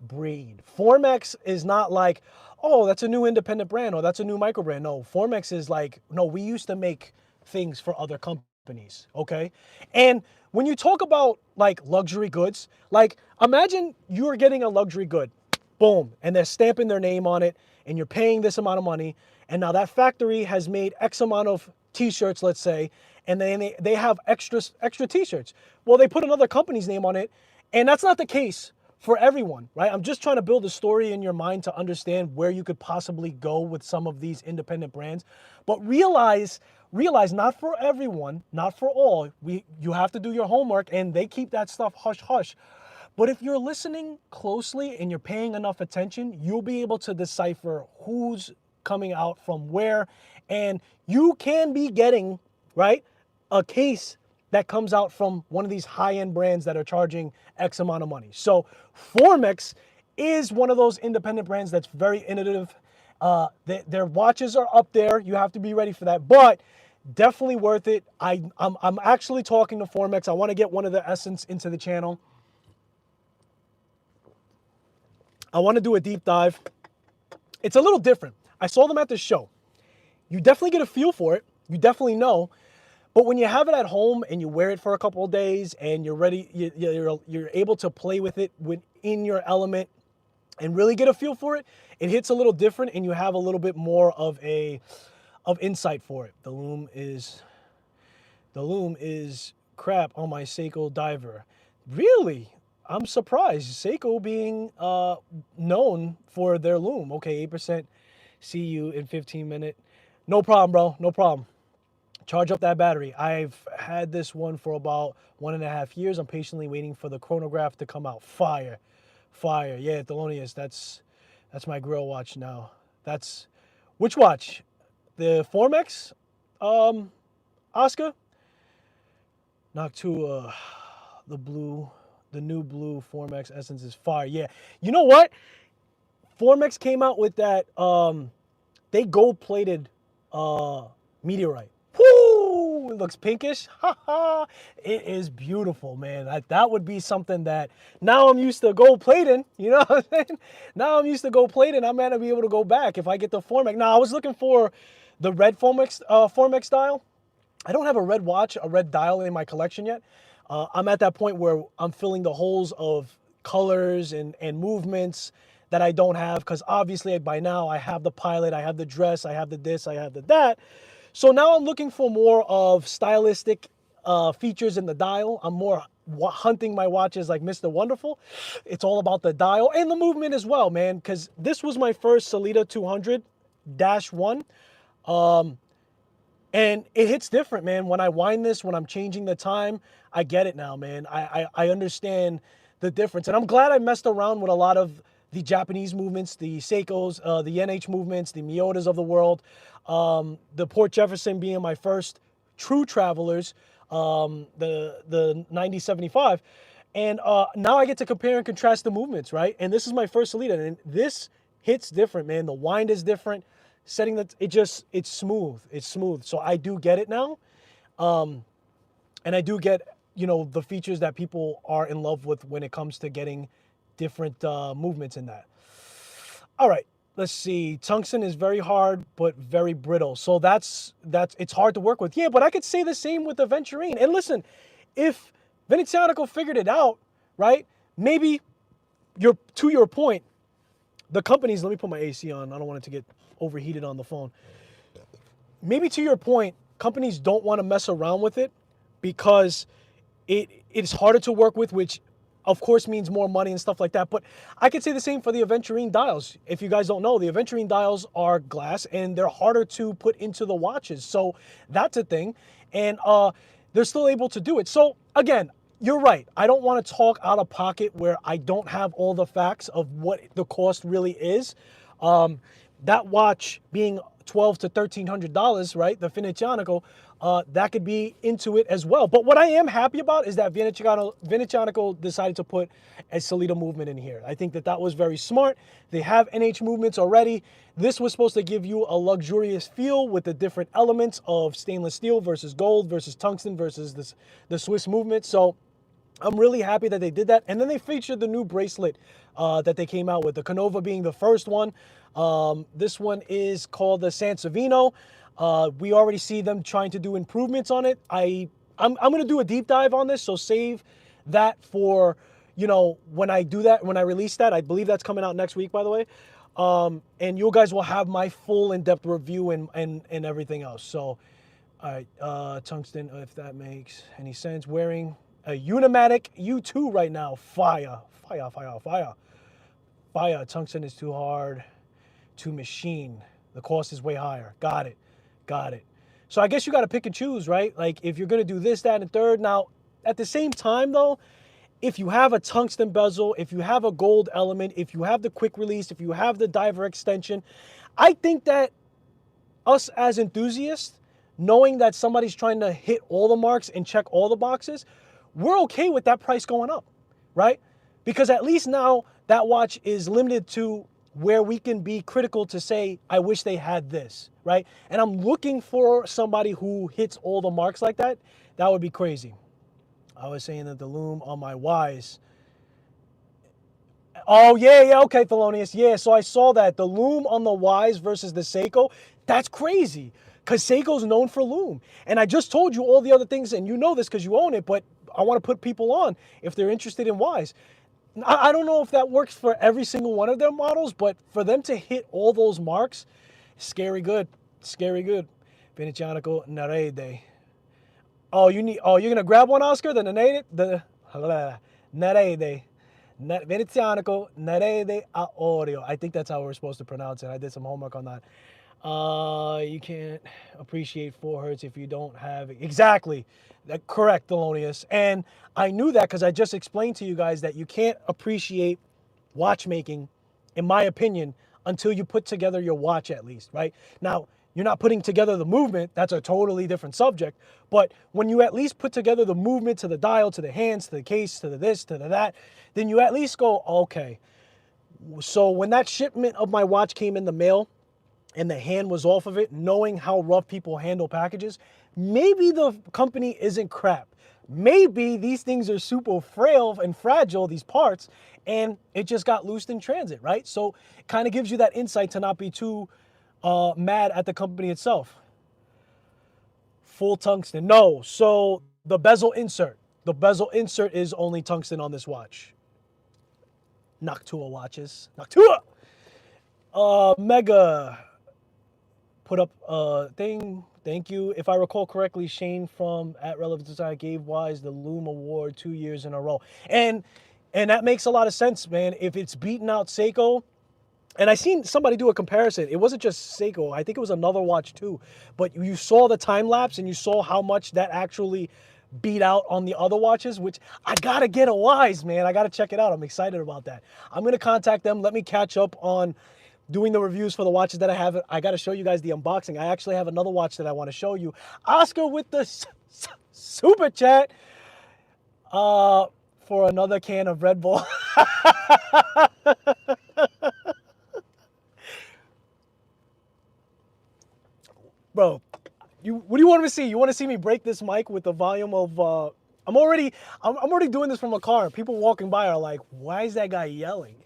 breed. Formex is not like, oh, that's a new independent brand or that's a new micro brand. No, Formex is like, no, we used to make things for other companies, okay? And when you talk about like luxury goods, like imagine you're getting a luxury good, boom, and they're stamping their name on it and you're paying this amount of money, and now that factory has made X amount of t-shirts, let's say, and then they have extra t-shirts. Well, they put another company's name on it, and that's not the case for everyone, right? I'm just trying to build a story in your mind to understand where you could possibly go with some of these independent brands. But realize not for everyone, not for all. You have to do your homework, and they keep that stuff hush hush. But if you're listening closely and you're paying enough attention, you'll be able to decipher who's coming out from where, and you can be getting, right, a case that comes out from one of these high-end brands that are charging X amount of money. So Formex is one of those independent brands that's very innovative, Their watches are up there. You have to be ready for that, but definitely worth it. I'm actually talking to Formex. I want to get one of the Essence into the channel. I want to do a deep dive. It's a little different. I saw them at the show. You definitely get a feel for it. You definitely know. But when you have it at home and you wear it for a couple of days and you're ready, you're able to play with it within your element and really get a feel for it, it hits a little different and you have a little bit more of insight for it. The loom is crap on my Seiko diver. Really? I'm surprised. Seiko being known for their loom. Okay, 8%. See you in 15 minutes. No problem, bro. No problem. Charge up that battery. I've had this one for about 1.5 years. I'm patiently waiting for the chronograph to come out. Fire. Fire. Yeah, Thelonious. That's my grill watch now. That's which watch? The Formex? Oscar? Noctua. The new blue Formex Essence is fire. Yeah. You know what? Formex came out with that they gold-plated meteorite. Woo! It looks pinkish. It is beautiful, man. That would be something that now I'm used to gold plating. You know what I'm saying? Now I'm used to gold plating. I'm gonna be able to go back if I get the Formex. Now I was looking for the red Formex dial. I don't have a red watch, a red dial in my collection yet. I'm at that point where I'm filling the holes of colors and movements that I don't have, because obviously by now I have the pilot, I have the dress, I have the this, I have the that. So now I'm looking for more of stylistic features in the dial. I'm more hunting my watches like Mr. Wonderful. It's all about the dial and the movement as well, man, because this was my first Sellita 200-1. And it hits different, man. When I wind this, when I'm changing the time, I get it now, man. I understand the difference. And I'm glad I messed around with a lot of the Japanese movements, the Seikos, the NH movements, the Miyotas of the world, the Port Jefferson being my first true travelers, the 9075. And now I get to compare and contrast the movements, right? And this is my first Sellita, and this hits different, man. The wind is different. Setting that, it's smooth. It's smooth. So I do get it now. And I do get, the features that people are in love with when it comes to getting different movements in that. All right, let's see. Tungsten is very hard, but very brittle. So it's hard to work with. Yeah, but I could say the same with the Venturine. And listen, if Venezianico figured it out, right? Maybe to your point, the companies, let me put my AC on. I don't want it to get overheated on the phone. Maybe to your point, companies don't want to mess around with it because it's harder to work with, which of course means more money and stuff like that. But I could say the same for the Aventurine dials. If you guys don't know, the Aventurine dials are glass and they're harder to put into the watches. So that's a thing. And they're still able to do it. So again, you're right. I don't want to talk out of pocket where I don't have all the facts of what the cost really is. That watch being $1,200 to $1,300, right? The Venezianico, that could be into it as well. But what I am happy about is that Venezianico decided to put a Sellita movement in here. I think that was very smart. They have NH movements already. This was supposed to give you a luxurious feel with the different elements of stainless steel versus gold versus tungsten versus the Swiss movement. So I'm really happy that they did that. And then they featured the new bracelet that they came out with, the Canova being the first one. This one is called the Sansevino. We already see them trying to do improvements on it. I'm going to do a deep dive on this, so save that for, when I do that, when I release that. I believe that's coming out next week, by the way. And you guys will have my full in-depth review and everything else. So, all right, tungsten, if that makes any sense. Wearing a Unimatic U2 right now. Fire. Tungsten is too hard to machine. The cost is way higher. Got it. So I guess you got to pick and choose, right? Like if you're going to do this, that, and third. Now, at the same time though, if you have a tungsten bezel, if you have a gold element, if you have the quick release, if you have the diver extension, I think that us as enthusiasts, knowing that somebody's trying to hit all the marks and check all the boxes, we're okay with that price going up, right? Because at least now that watch is limited to where we can be critical to say, I wish they had this, right? And I'm looking for somebody who hits all the marks like that. That would be crazy. I was saying that the loom on my Ys. Oh, yeah, okay, Thelonious. Yeah, so I saw that. The loom on the Ys versus the Seiko. That's crazy, because Seiko's known for loom. And I just told you all the other things, and you know this because you own it, but I want to put people on if they're interested in Ys. I don't know if that works for every single one of their models, but for them to hit all those marks, scary good. Scary good. Venezianico Narede. Oh, you're gonna grab one, Oscar? The Narede? The Narede. Venezianico Narede Aoreo. I think that's how we're supposed to pronounce it. I did some homework on that. You can't appreciate 4 hertz if you don't have it. Exactly. Correct, Thelonious. And I knew that because I just explained to you guys that you can't appreciate watchmaking, in my opinion, until you put together your watch at least, right? Now, you're not putting together the movement. That's a totally different subject. But when you at least put together the movement to the dial, to the hands, to the case, to the this, to the that, then you at least go, okay. So when that shipment of my watch came in the mail, and the hand was off of it, knowing how rough people handle packages, maybe the company isn't crap. Maybe these things are super frail and fragile, these parts, and it just got loosed in transit, right? So it kind of gives you that insight to not be too mad at the company itself. Full tungsten. No, so the bezel insert. The bezel insert is only tungsten on this watch. Noctua watches. Noctua! Mega put up a thing. Thank you. If I recall correctly, Shane from @Relevant Design gave Wise the Loom Award 2 years in a row. And that makes a lot of sense, man. If it's beaten out Seiko, and I seen somebody do a comparison. It wasn't just Seiko. I think it was another watch too. But you saw the time lapse and you saw how much that actually beat out on the other watches, which I gotta get a Wise, man. I gotta check it out. I'm excited about that. I'm gonna contact them. Let me catch up on doing the reviews for the watches that I have. I got to show you guys the unboxing. I actually have another watch that I want to show you. Oscar with the super chat for another can of Red Bull. Bro, what do you want me to see? You want to see me break this mic with the volume of I'm already doing this from a car. People walking by are like, why is that guy yelling?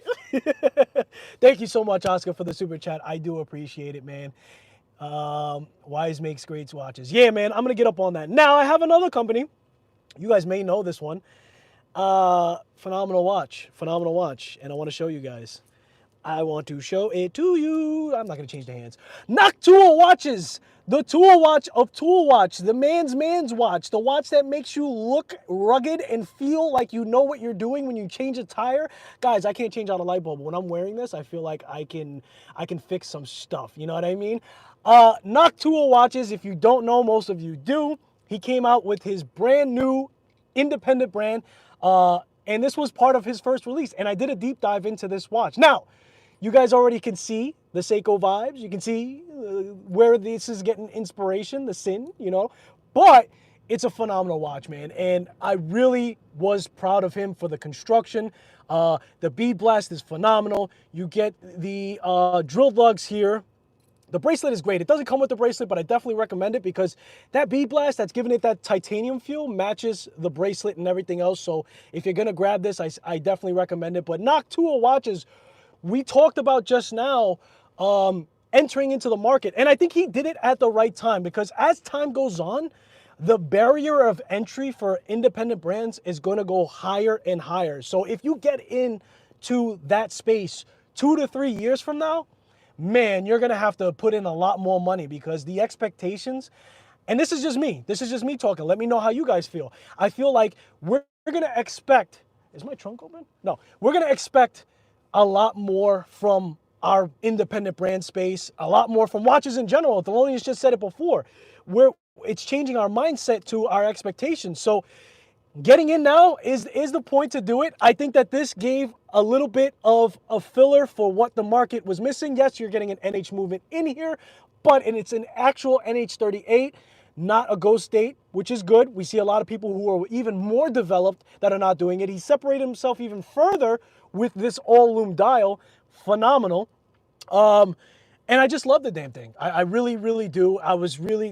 Thank you so much, Oscar, for the super chat. I do appreciate it, man. Wise makes great watches. Yeah, man, I'm going to get up on that. Now, I have another company. You guys may know this one. Phenomenal watch. Phenomenal watch. And I want to show you guys. I want to show it to you. I'm not going to change the hands. Noctua Watches. The tool watch of tool watch. The man's watch. The watch that makes you look rugged and feel like you know what you're doing when you change a tire. Guys, I can't change out a light bulb. When I'm wearing this, I feel like I can fix some stuff. You know what I mean? Noctua Watches, if you don't know, most of you do. He came out with his brand new independent brand. And this was part of his first release. And I did a deep dive into this watch. Now, you guys already can see the Seiko vibes. You can see where this is getting inspiration, the Sin, you know. But it's a phenomenal watch, man. And I really was proud of him for the construction. The bead blast is phenomenal. You get the drill lugs here. The bracelet is great. It doesn't come with the bracelet, but I definitely recommend it because that bead blast that's giving it that titanium feel matches the bracelet and everything else. So if you're going to grab this, I definitely recommend it. But Noctua Watches, we talked about just now entering into the market. And I think he did it at the right time because as time goes on, the barrier of entry for independent brands is going to go higher and higher. So if you get into that space 2 to 3 years from now, man, you're going to have to put in a lot more money because the expectations, and this is just me talking. Let me know how you guys feel. I feel like we're going to expect, is my trunk open? No, we're going to expect a lot more from our independent brand space, a lot more from watches in general. Thelonious just said it before. It's changing our mindset to our expectations. So getting in now is the point to do it. I think that this gave a little bit of a filler for what the market was missing. Yes, you're getting an NH movement in here, but it's an actual NH38, not a ghost date, which is good. We see a lot of people who are even more developed that are not doing it. He separated himself even further with this all-loom dial. phenomenal. And I just love the damn thing. I really, really do.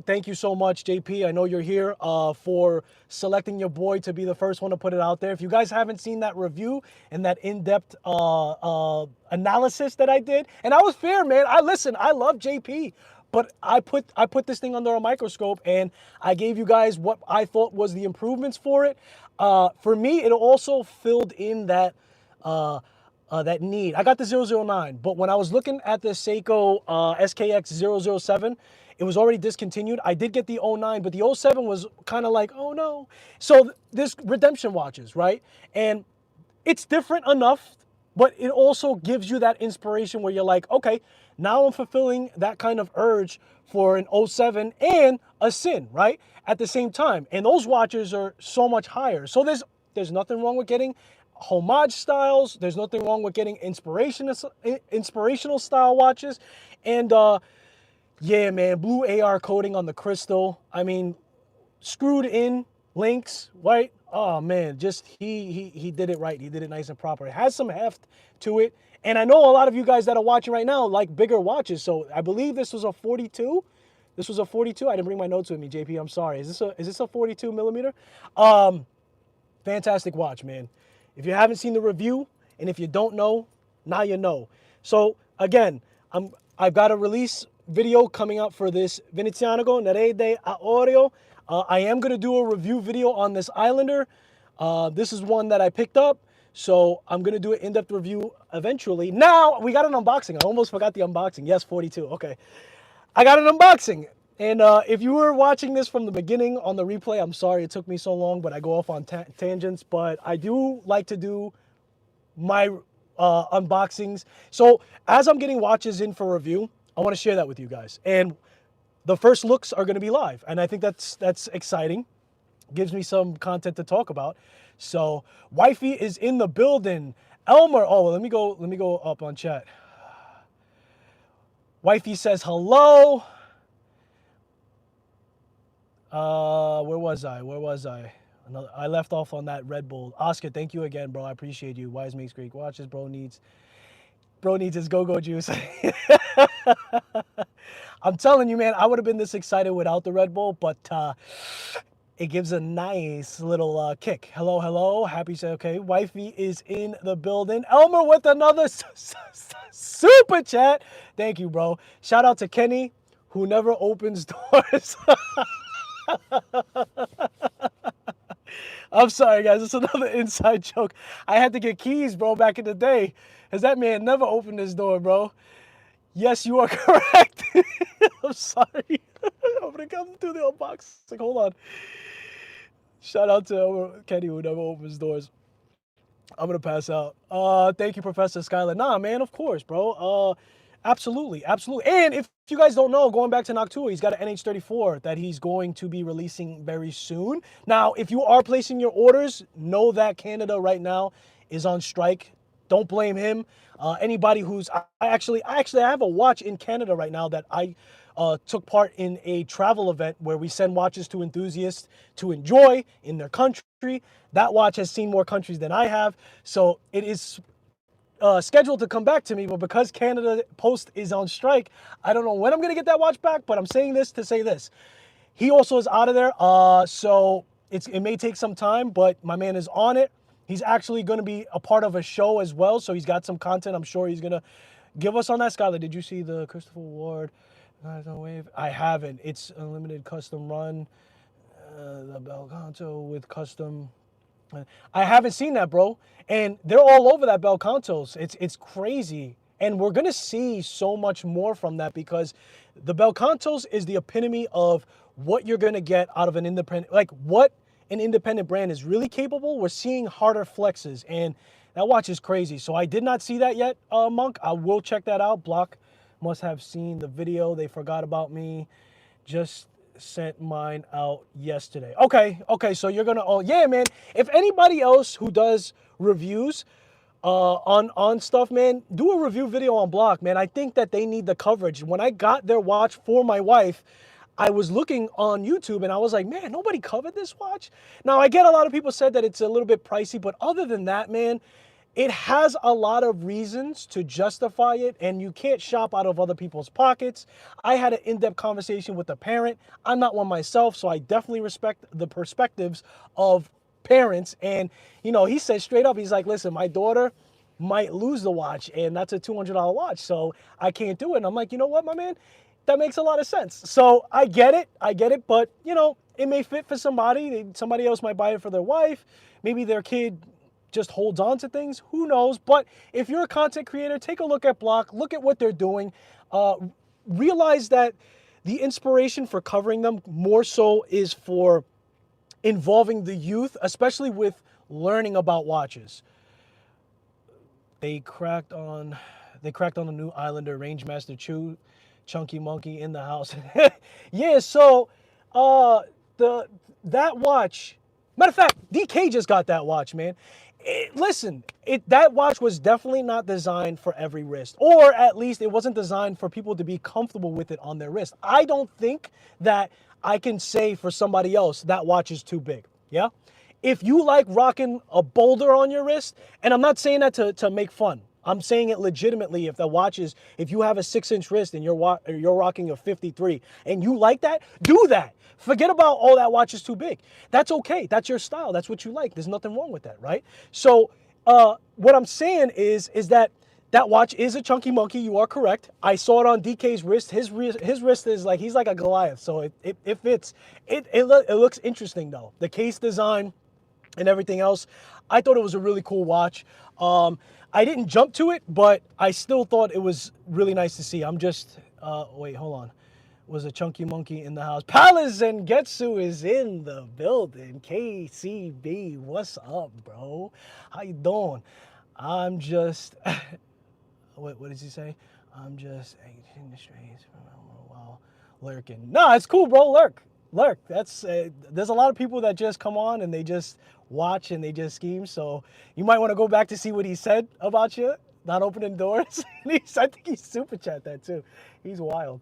Thank you so much, JP. I know you're here for selecting your boy to be the first one to put it out there. If you guys haven't seen that review and that in-depth analysis that I did, and I was fair, man. I love JP, but I put this thing under a microscope and I gave you guys what I thought was the improvements for it. For me, it also filled in that that need. I got the 009, but when I was looking at the Seiko SKX 007, it was already discontinued. I did get the 09, but the 07 was kind of like, oh no. So there's redemption watches, right? And it's different enough, but it also gives you that inspiration where you're like, okay, now I'm fulfilling that kind of urge for an 07 and a Sin, right? At the same time. And those watches are so much higher. So there's nothing wrong with getting homage styles. There's nothing wrong with getting inspirational style watches. And yeah, man, blue AR coating on the crystal. I mean, screwed in links, right? Oh man, just he did it right. He did it nice and proper. It has some heft to it. And I know a lot of you guys that are watching right now like bigger watches. So I believe this was a 42. This was a 42. I didn't bring my notes with me, JP. I'm sorry. Is this a 42 millimeter? Fantastic watch, man. If you haven't seen the review, and if you don't know, now you know. So again, I've got a release video coming out for this Venezianico Nerede Aureo. I am going to do a review video on this Islander. This is one that I picked up, so I'm going to do an in-depth review eventually. Now, we got an unboxing. I almost forgot the unboxing. Yes, 42. Okay. I got an unboxing. And if you were watching this from the beginning on the replay, I'm sorry it took me so long, but I go off on tangents. But I do like to do my unboxings. So as I'm getting watches in for review, I want to share that with you guys. And the first looks are going to be live. And I think that's exciting. Gives me some content to talk about. So wifey is in the building. Elmer, oh, let me go up on chat. Wifey says hello. Where was I? I left off on that Red Bull. Oscar, thank you again, bro. I appreciate you. Wise makes great watches. Bro needs his go-go juice. I'm telling you, man, I would have been this excited without the Red Bull, but it gives a nice little kick. Hello. Happy say okay. Wifey is in the building. Elmer with another super chat. Thank you, bro. Shout out to Kenny, who never opens doors. I'm sorry, guys. It's another inside joke. I had to get keys, bro, back in the day, because that man never opened his door, bro. Yes, you are correct. I'm sorry. I'm going to come through the unboxing. Hold on. Shout out to Kenny, who never opens doors. I'm going to pass out. Thank you, Professor Skylar. Nah, man, of course, bro. Absolutely. And if you guys don't know, going back to Noctua, he's got an NH34 that he's going to be releasing very soon. Now, if you are placing your orders, know that Canada right now is on strike. Don't blame him. Anybody who's I actually have a watch in Canada right now that I took part in a travel event where we send watches to enthusiasts to enjoy in their country. That watch has seen more countries than I have, so it is scheduled to come back to me, but because Canada Post is on strike, I don't know when I'm going to get that watch back, but I'm saying this to say this. He also is out of there, so it may take some time, but my man is on it. He's actually going to be a part of a show as well, so he's got some content I'm sure he's going to give us on that. Skylar, did you see the Christopher Ward Wave? I haven't. It's a limited custom run. The Belcanto with custom... I haven't seen that, bro. And they're all over that Belcantos. It's crazy. And we're going to see so much more from that because the Belcantos is the epitome of what you're going to get out of an independent, like what an independent brand is really capable. We're seeing harder flexes, and that watch is crazy. So I did not see that yet, Monk. I will check that out. Block must have seen the video. They forgot about me. Just sent mine out yesterday. Okay, so you're gonna, oh yeah, man, if anybody else who does reviews on stuff, man, do a review video on Block, man. I think that they need the coverage. When I got their watch for my wife, I was looking on YouTube and I was like, man, nobody covered this watch. Now I get a lot of people said that it's a little bit pricey, but other than that, man, it has a lot of reasons to justify it, and you can't shop out of other people's pockets. I had an in-depth conversation with a parent. I'm not one myself, so I definitely respect the perspectives of parents. And, you know, he said straight up, he's like, listen, my daughter might lose the watch, and that's a $200 watch, so I can't do it. And I'm like, you know what, my man? That makes a lot of sense. So I get it, but, you know, it may fit for somebody. Somebody else might buy it for their wife. Maybe their kid just holds on to things. Who knows? But if you're a content creator, take a look at Block. Look at what they're doing. Realize that the inspiration for covering them more so is for involving the youth, especially with learning about watches. They cracked on a new Islander Rangemaster Chew, Chunky Monkey in the house. Yeah, so that watch. Matter of fact, DK just got that watch, man. That watch was definitely not designed for every wrist, or at least it wasn't designed for people to be comfortable with it on their wrist. I don't think that I can say for somebody else that watch is too big. Yeah. If you like rocking a boulder on your wrist, and I'm not saying that to make fun. I'm saying it legitimately. If you have a 6-inch wrist and you're rocking a 53 and you like that, do that. Forget about, oh, that watch is too big. That's okay. That's your style. That's what you like. There's nothing wrong with that, right? So what I'm saying is that watch is a chunky monkey. You are correct. I saw it on DK's wrist. His wrist is like, he's like a Goliath. So it fits. It looks interesting though. The case design and everything else. I thought it was a really cool watch. I didn't jump to it, but I still thought it was really nice to see. I'm just, wait, hold on. Was a chunky monkey in the house. Palace and Getsu is in the building. KCB, what's up, bro? How you doing? I'm just, what does he say? I'm just in the streets for a while, lurking. No, it's cool, bro. Lurk. That's there's a lot of people that just come on and they just watch and they just scheme. So you might want to go back to see what he said about you not opening doors. I think he super chat that too. He's wild.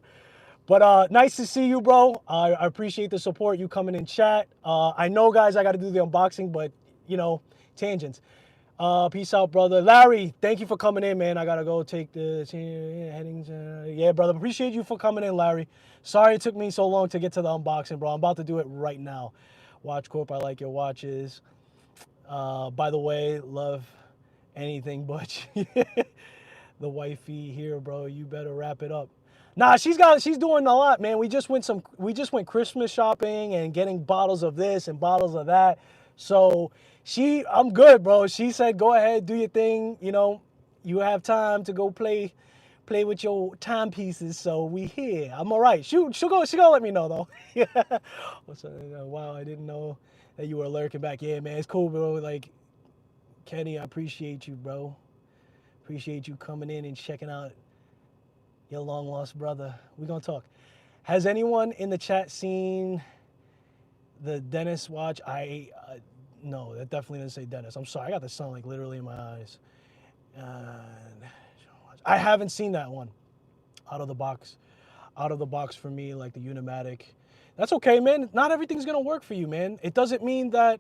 But nice to see you, bro. I appreciate the support. You coming in chat. I know, guys, I got to do the unboxing, but, you know, tangents. Peace out, brother. Larry, thank you for coming in, man. I got to go take the headings. Yeah, brother. Appreciate you for coming in, Larry. Sorry it took me so long to get to the unboxing, bro. I'm about to do it right now. Watch Corp, I like your watches. By the way, love anything but the wifey here, bro. You better wrap it up. Nah, she's doing a lot, man. We just went Christmas shopping and getting bottles of this and bottles of that. So I'm good, bro. She said, go ahead, do your thing. You know, you have time to go play with your timepieces. So we here. I'm all right. She'll go let me know though. Yeah. Wow, I didn't know that you were lurking back. Yeah, man, it's cool, bro. Like, Kenny, I appreciate you, bro. Appreciate you coming in and checking out your long lost brother. We're gonna talk. Has anyone in the chat seen the Dennis watch? No, that definitely doesn't say Dennis. I'm sorry, I got the sun like literally in my eyes. I haven't seen that one. Out of the box for me, like the Unimatic. That's okay, man. Not everything's gonna work for you, man. It doesn't mean that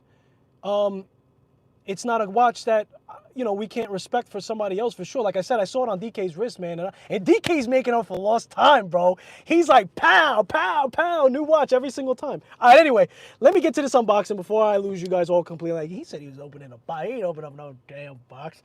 it's not a watch that, you know, we can't respect for somebody else, for sure. Like I said, I saw it on DK's wrist, man. And DK's making up for lost time, bro. He's like, pow, pow, pow, new watch every single time. All right, anyway, let me get to this unboxing before I lose you guys all completely. Like, he said he was opening a box. He ain't opening up no damn box.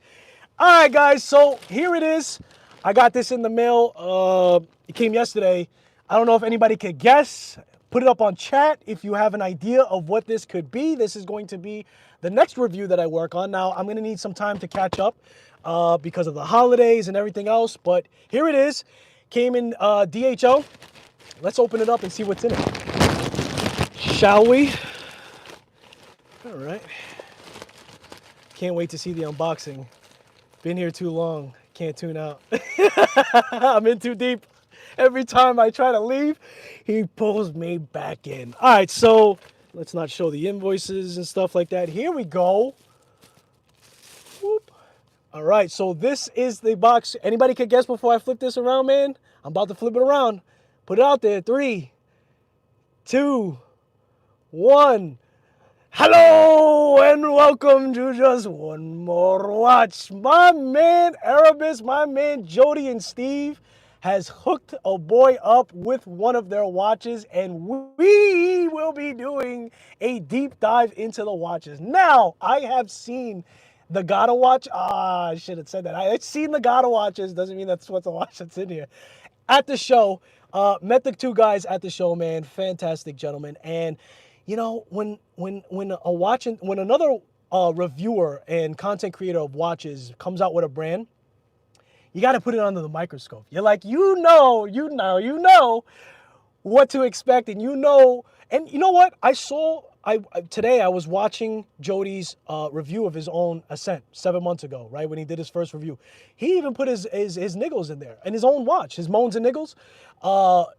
All right, guys, so here it is. I got this in the mail. It came yesterday. I don't know if anybody could guess. Put it up on chat if you have an idea of what this could be. This is going to be the next review that I work on. Now, I'm going to need some time to catch up because of the holidays and everything else. But here it is. Came in DHL. Let's open it up and see what's in it. Shall we? All right. Can't wait to see the unboxing. Been here too long. Can't tune out. I'm in too deep. Every time I try to leave, he pulls me back in. All right, so let's not show the invoices and stuff like that. Here we go. Whoop. All right, so this is the box. Anybody could guess before I flip this around, man? I'm about to flip it around. Put it out there. 3, 2, 1. Hello and welcome to Just One More Watch. My man Erebus, my man Jody and Steve has hooked a boy up with one of their watches, and we will be doing a deep dive into the watches. Now, I have seen the Gotta Watch. I should have said that. I've seen the Gotta Watches. Doesn't mean that's what the watch that's in here. At the show, met the two guys at the show, man. Fantastic gentlemen. And you know, when another reviewer and content creator of watches comes out with a brand, you got to put it under the microscope. You're like, you know what to expect, and you know what? Today I was watching Jody's review of his own Ascent 7 months ago, right, when he did his first review. He even put his niggles in there, and his own watch, his moans and niggles,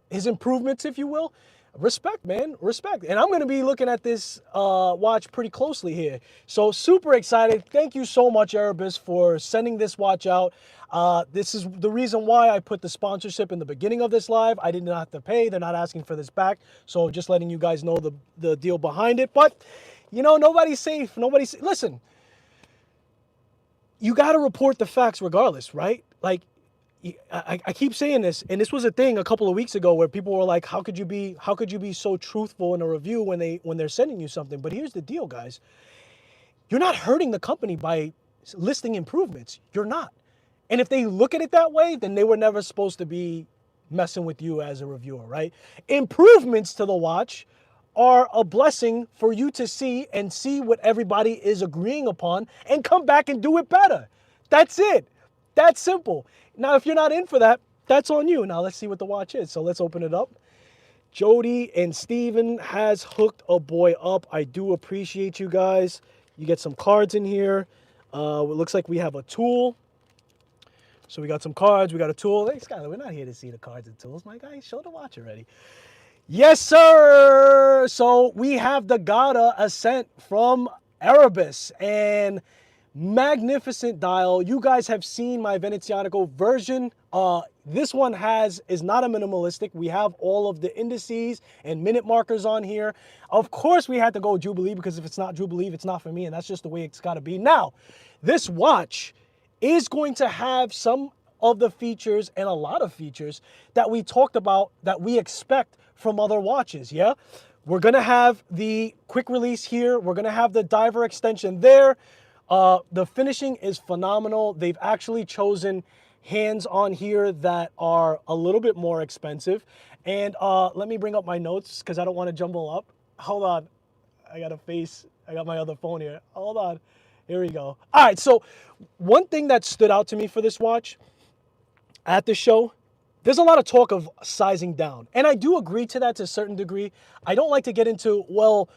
his improvements, if you will. Respect, man, respect. And I'm going to be looking at this watch pretty closely here. So super excited. Thank you so much, Arabus, for sending this watch out. This is the reason why I put the sponsorship in the beginning of this live. I did not have to pay. They're not asking for this back. So just letting you guys know the deal behind it. But, you know, nobody's safe. Listen, you got to report the facts regardless, right? Like, I keep saying this, and this was a thing a couple of weeks ago where people were like, how could you be so truthful in a review when they're sending you something? But here's the deal, guys. You're not hurting the company by listing improvements. You're not. And if they look at it that way, then they were never supposed to be messing with you as a reviewer, right? Improvements to the watch are a blessing for you to see and see what everybody is agreeing upon and come back and do it better. That's it. That's simple. Now, if you're not in for that, that's on you. Now, let's see what the watch is. So let's open it up. Jody and Steven has hooked a boy up. I do appreciate you guys. You get some cards in here. It looks like we have a tool. So we got some cards. We got a tool. Hey, Skyler, we're not here to see the cards and tools. My guy, show the watch already. Yes, sir. So we have the Gada Ascent from Erebus. And magnificent dial. You guys have seen my Venezianico version. This one is not a minimalistic. We have all of the indices and minute markers on here. Of course, we had to go Jubilee, because if it's not Jubilee, it's not for me, and that's just the way it's got to be. Now, this watch is going to have some of the features and a lot of features that we talked about that we expect from other watches, yeah? We're going to have the quick release here. We're going to have the diver extension there. The finishing is phenomenal. They've actually chosen hands on here that are a little bit more expensive. And let me bring up my notes because I don't want to jumble up. Hold on. I got my other phone here. Hold on. Here we go. All right. So one thing that stood out to me for this watch at the show, there's a lot of talk of sizing down. And I do agree to that to a certain degree. I don't like to get into, well,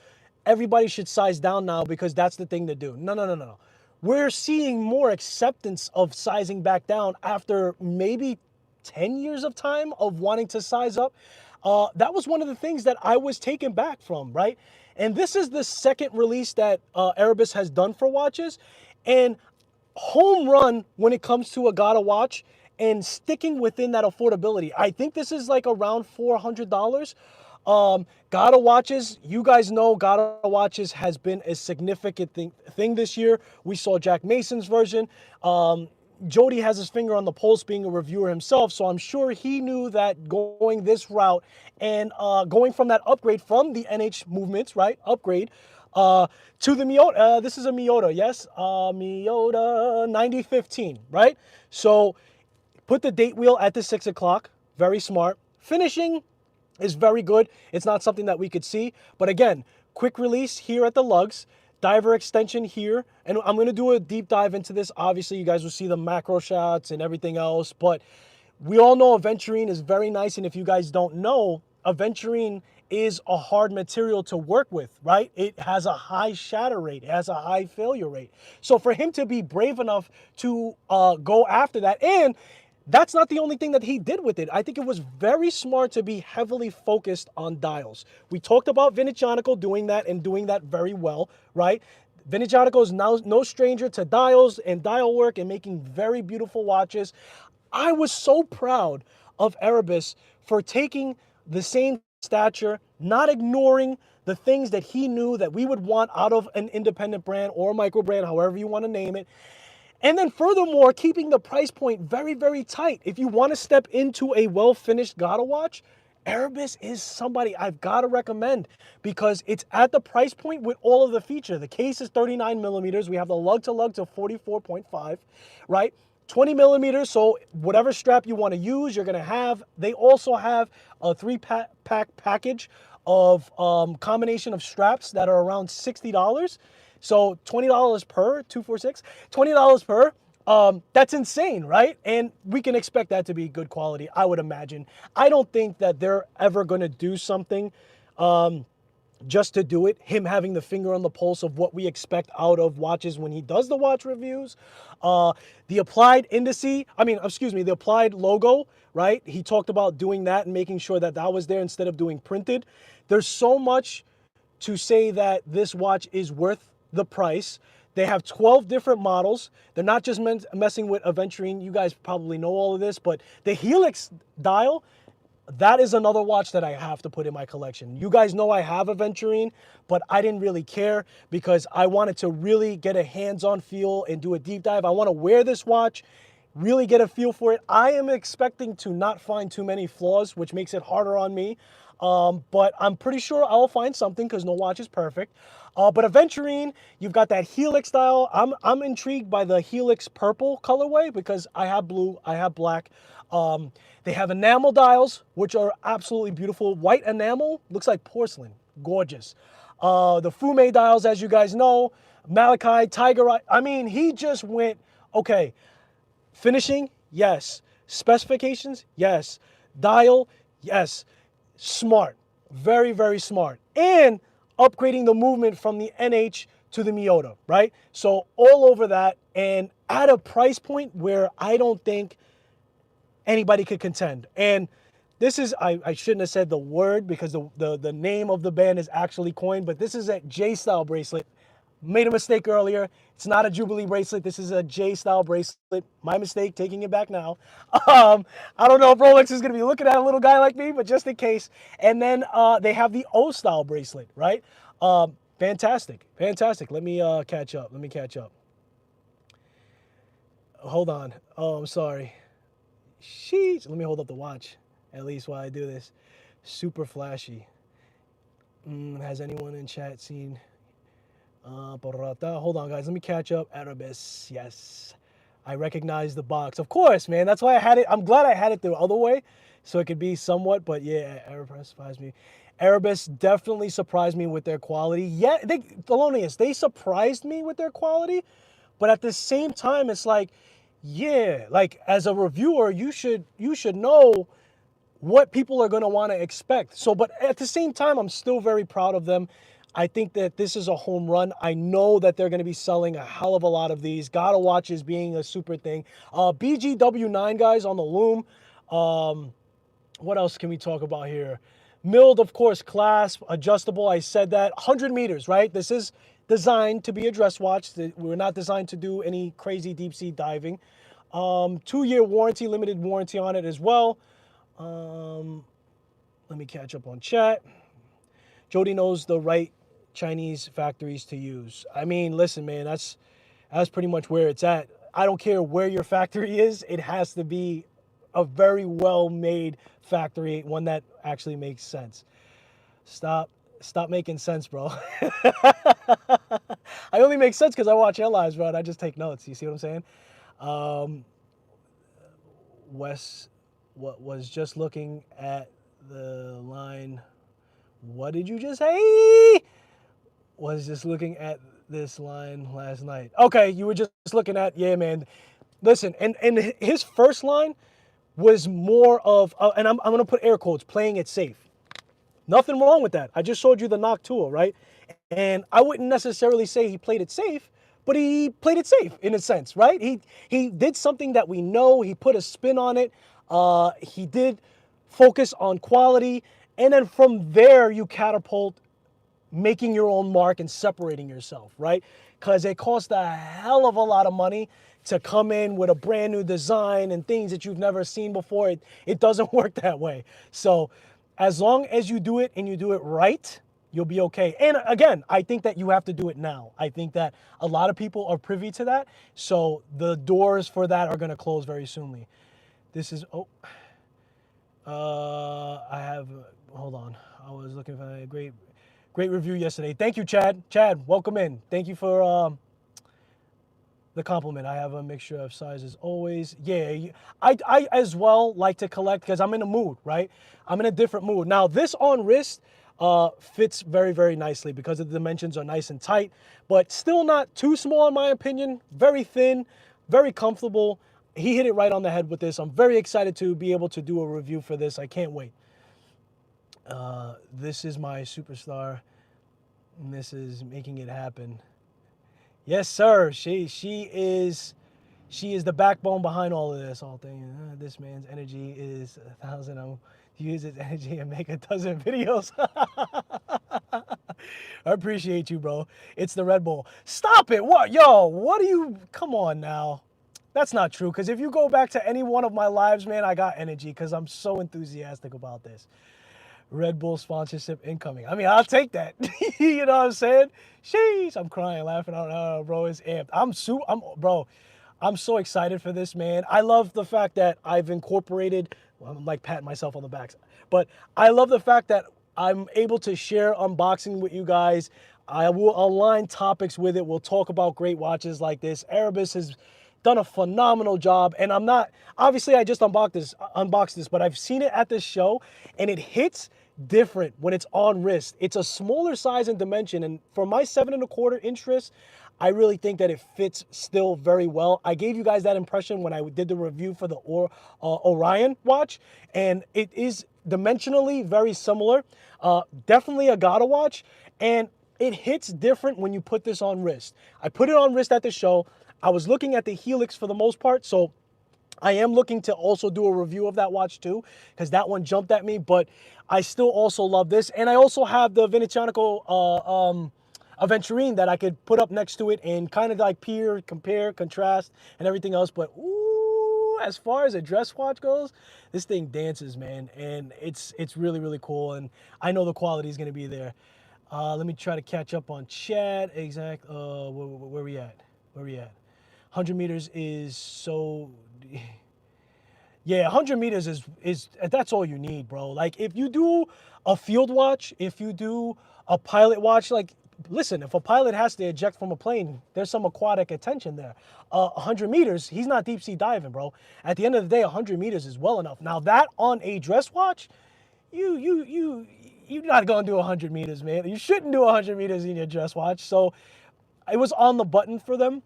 everybody should size down now because that's the thing to do. No. We're seeing more acceptance of sizing back down after maybe 10 years of time of wanting to size up. That was one of the things that I was taken back from, right? And this is the second release that Erebus has done for watches. And home run when it comes to a Gada watch and sticking within that affordability. I think this is like around $400. Gada watches, you guys know Gada watches has been a significant thing this year. We saw Jack Mason's version. Jody has his finger on the pulse being a reviewer himself, so I'm sure he knew that going this route and going from that upgrade from the NH movements, right, upgrade, to the Miyota, this is a Miyota, yes, Miyota 9015, right? So put the date wheel at the 6 o'clock, very smart. Finishing is very good. It's not something that we could see. But again, quick release here at the lugs, diver extension here. And I'm going to do a deep dive into this. Obviously, you guys will see the macro shots and everything else. But we all know aventurine is very nice. And if you guys don't know, aventurine is a hard material to work with, right? It has a high shatter rate. It has a high failure rate. So for him to be brave enough to go after that, and that's not the only thing that he did with it. I think it was very smart to be heavily focused on dials. We talked about Venezianico doing that and doing that very well, right? Venezianico is now no stranger to dials and dial work and making very beautiful watches. I was so proud of Erebus for taking the same stature, not ignoring the things that he knew that we would want out of an independent brand or micro brand, however you want to name it. And then furthermore, keeping the price point very, very tight. If you want to step into a well-finished Gotta watch, Erebus is somebody I've got to recommend because it's at the price point with all of the feature. The case is 39 millimeters. We have the lug to 44.5, right? 20 millimeters, so whatever strap you want to use, you're going to have. They also have a three-pack package of combination of straps that are around $60. So $20 per, 246, $20 per. That's insane, right? And we can expect that to be good quality, I would imagine. I don't think that they're ever going to do something just to do it. Him having the finger on the pulse of what we expect out of watches when he does the watch reviews. The applied the applied logo, right? He talked about doing that and making sure that that was there instead of doing printed. There's so much to say that this watch is worth the price. They have 12 different models. They're not just messing with aventurine. You guys probably know all of this, but the Helix dial, that is another watch that I have to put in my collection. You guys know I have aventurine, but I didn't really care because I wanted to really get a hands-on feel and do a deep dive. I want to wear this watch, really get a feel for it. I am expecting to not find too many flaws, which makes it harder on me. But I'm pretty sure I'll find something because no watch is perfect. But aventurine, you've got that Helix style. I'm intrigued by the Helix purple colorway because I have blue, I have black. They have enamel dials, which are absolutely beautiful. White enamel, looks like porcelain, gorgeous. The Fume dials, as you guys know, Malachi, Tiger Eye. I mean, he just went, okay, finishing, yes. Specifications, yes. Dial, yes. Smart, very, very smart. And upgrading the movement from the NH to the Miyota, right? So all over that and at a price point where I don't think anybody could contend. And this is, I shouldn't have said the word because the name of the band is actually coined, but this is a J-style bracelet. Made a mistake earlier. It's not a Jubilee bracelet. This is a J-style bracelet. My mistake, taking it back now. I don't know if Rolex is going to be looking at a little guy like me, but just in case. And then they have the O-style bracelet, right? Fantastic. Fantastic. Let me catch up. Let me catch up. Hold on. Oh, I'm sorry. Sheesh. Let me hold up the watch, at least while I do this. Super flashy. Has anyone in chat seen... hold on, guys. Let me catch up. Arabus. Yes. I recognize the box. Of course, man. That's why I had it. I'm glad I had it the other way so it could be somewhat. But yeah, Arabus surprised me. Erebus definitely surprised me with their quality. Yeah, Thelonious, they surprised me with their quality. But at the same time, it's like, yeah, like as a reviewer, you should know what people are going to want to expect. So, but at the same time, I'm still very proud of them. I think that this is a home run. I know that they're going to be selling a hell of a lot of these. Gotta watches being a super thing. BGW9, guys, on the loom. What else can we talk about here? Milled, of course, clasp, adjustable. I said that. 100 meters, right? This is designed to be a dress watch. We're not designed to do any crazy deep sea diving. 2-year warranty, limited warranty on it as well. Let me catch up on chat. Jody knows the right Chinese factories to use. I mean, listen, man, that's pretty much where it's at. I don't care where your factory is. It has to be a very well-made factory, one that actually makes sense. Stop making sense, bro. I only make sense because I watch airlines, bro, and I just take notes. You see what I'm saying? Wes was just looking at the line. What did you just say? Was just looking at this line last night. Okay, you were just looking at, yeah, man. Listen, and his first line was more of, and I'm going to put air quotes, playing it safe. Nothing wrong with that. I just showed you the Noctua, right? And I wouldn't necessarily say he played it safe, but he played it safe in a sense, right? He did something that we know. He put a spin on it. He did focus on quality. And then from there, you catapult making your own mark and separating yourself, right? Because it costs a hell of a lot of money to come in with a brand new design and things that you've never seen before. It doesn't work that way. So As long as you do it and you do it right, you'll be okay. And again, I think that you have to do it now. I think that a lot of people are privy to that. So the doors for that are going to close very soonly. This is, I have, hold on. I was looking for a great review yesterday. Thank you, Chad. Chad, welcome in. Thank you for the compliment. I have a mixture of sizes always. Yeah, I as well like to collect because I'm in a mood, right? I'm in a different mood. Now, this on wrist fits very, very nicely because the dimensions are nice and tight, but still not too small in my opinion. Very thin, very comfortable. He hit it right on the head with this. I'm very excited to be able to do a review for this. I can't wait. This is my superstar, and this is making it happen. Yes, sir. She is the backbone behind all of this. All thing. This man's energy is 1,000. I'll use his energy and make 12 videos. I appreciate you, bro. It's the Red Bull. Stop it. What? Yo, what do you? Come on now. That's not true. Because if you go back to any one of my lives, man, I got energy because I'm so enthusiastic about this. Red Bull sponsorship incoming. I mean, I'll take that. You know what I'm saying? Sheesh, I'm crying, laughing out loud, bro. It's amped. Bro, I'm so excited for this, man. I love the fact that I've incorporated, well, I'm like patting myself on the back, but I love the fact that I'm able to share unboxing with you guys. I will align topics with it. We'll talk about great watches like this. Erebus has done a phenomenal job, and I'm not, obviously I just unboxed this, but I've seen it at this show, and it hits different when it's on wrist. It's a smaller size and dimension, and for my 7¼ inch wrist, I really think that it fits still very well. I gave you guys that impression when I did the review for the Orion watch, and it is dimensionally very similar. Definitely a Gata watch, and it hits different when you put this on wrist. I put it on wrist at the show. I was looking at the Helix for the most part, so I am looking to also do a review of that watch too, because that one jumped at me, but I still also love this. And I also have the Venezianico Aventurine that I could put up next to it and kind of like compare, contrast, and everything else. But ooh, as far as a dress watch goes, this thing dances, man, and it's really, really cool, and I know the quality is going to be there. Let me try to catch up on chat. Where we at? 100 meters is so, yeah, 100 meters is that's all you need, bro. Like if you do a field watch, if you do a pilot watch, like listen, if a pilot has to eject from a plane, there's some aquatic attention there. 100 meters, he's not deep sea diving, bro. At the end of the day, 100 meters is well enough. Now that on a dress watch, you're not gonna do 100 meters, man. You shouldn't do 100 meters in your dress watch. So it was on the button for them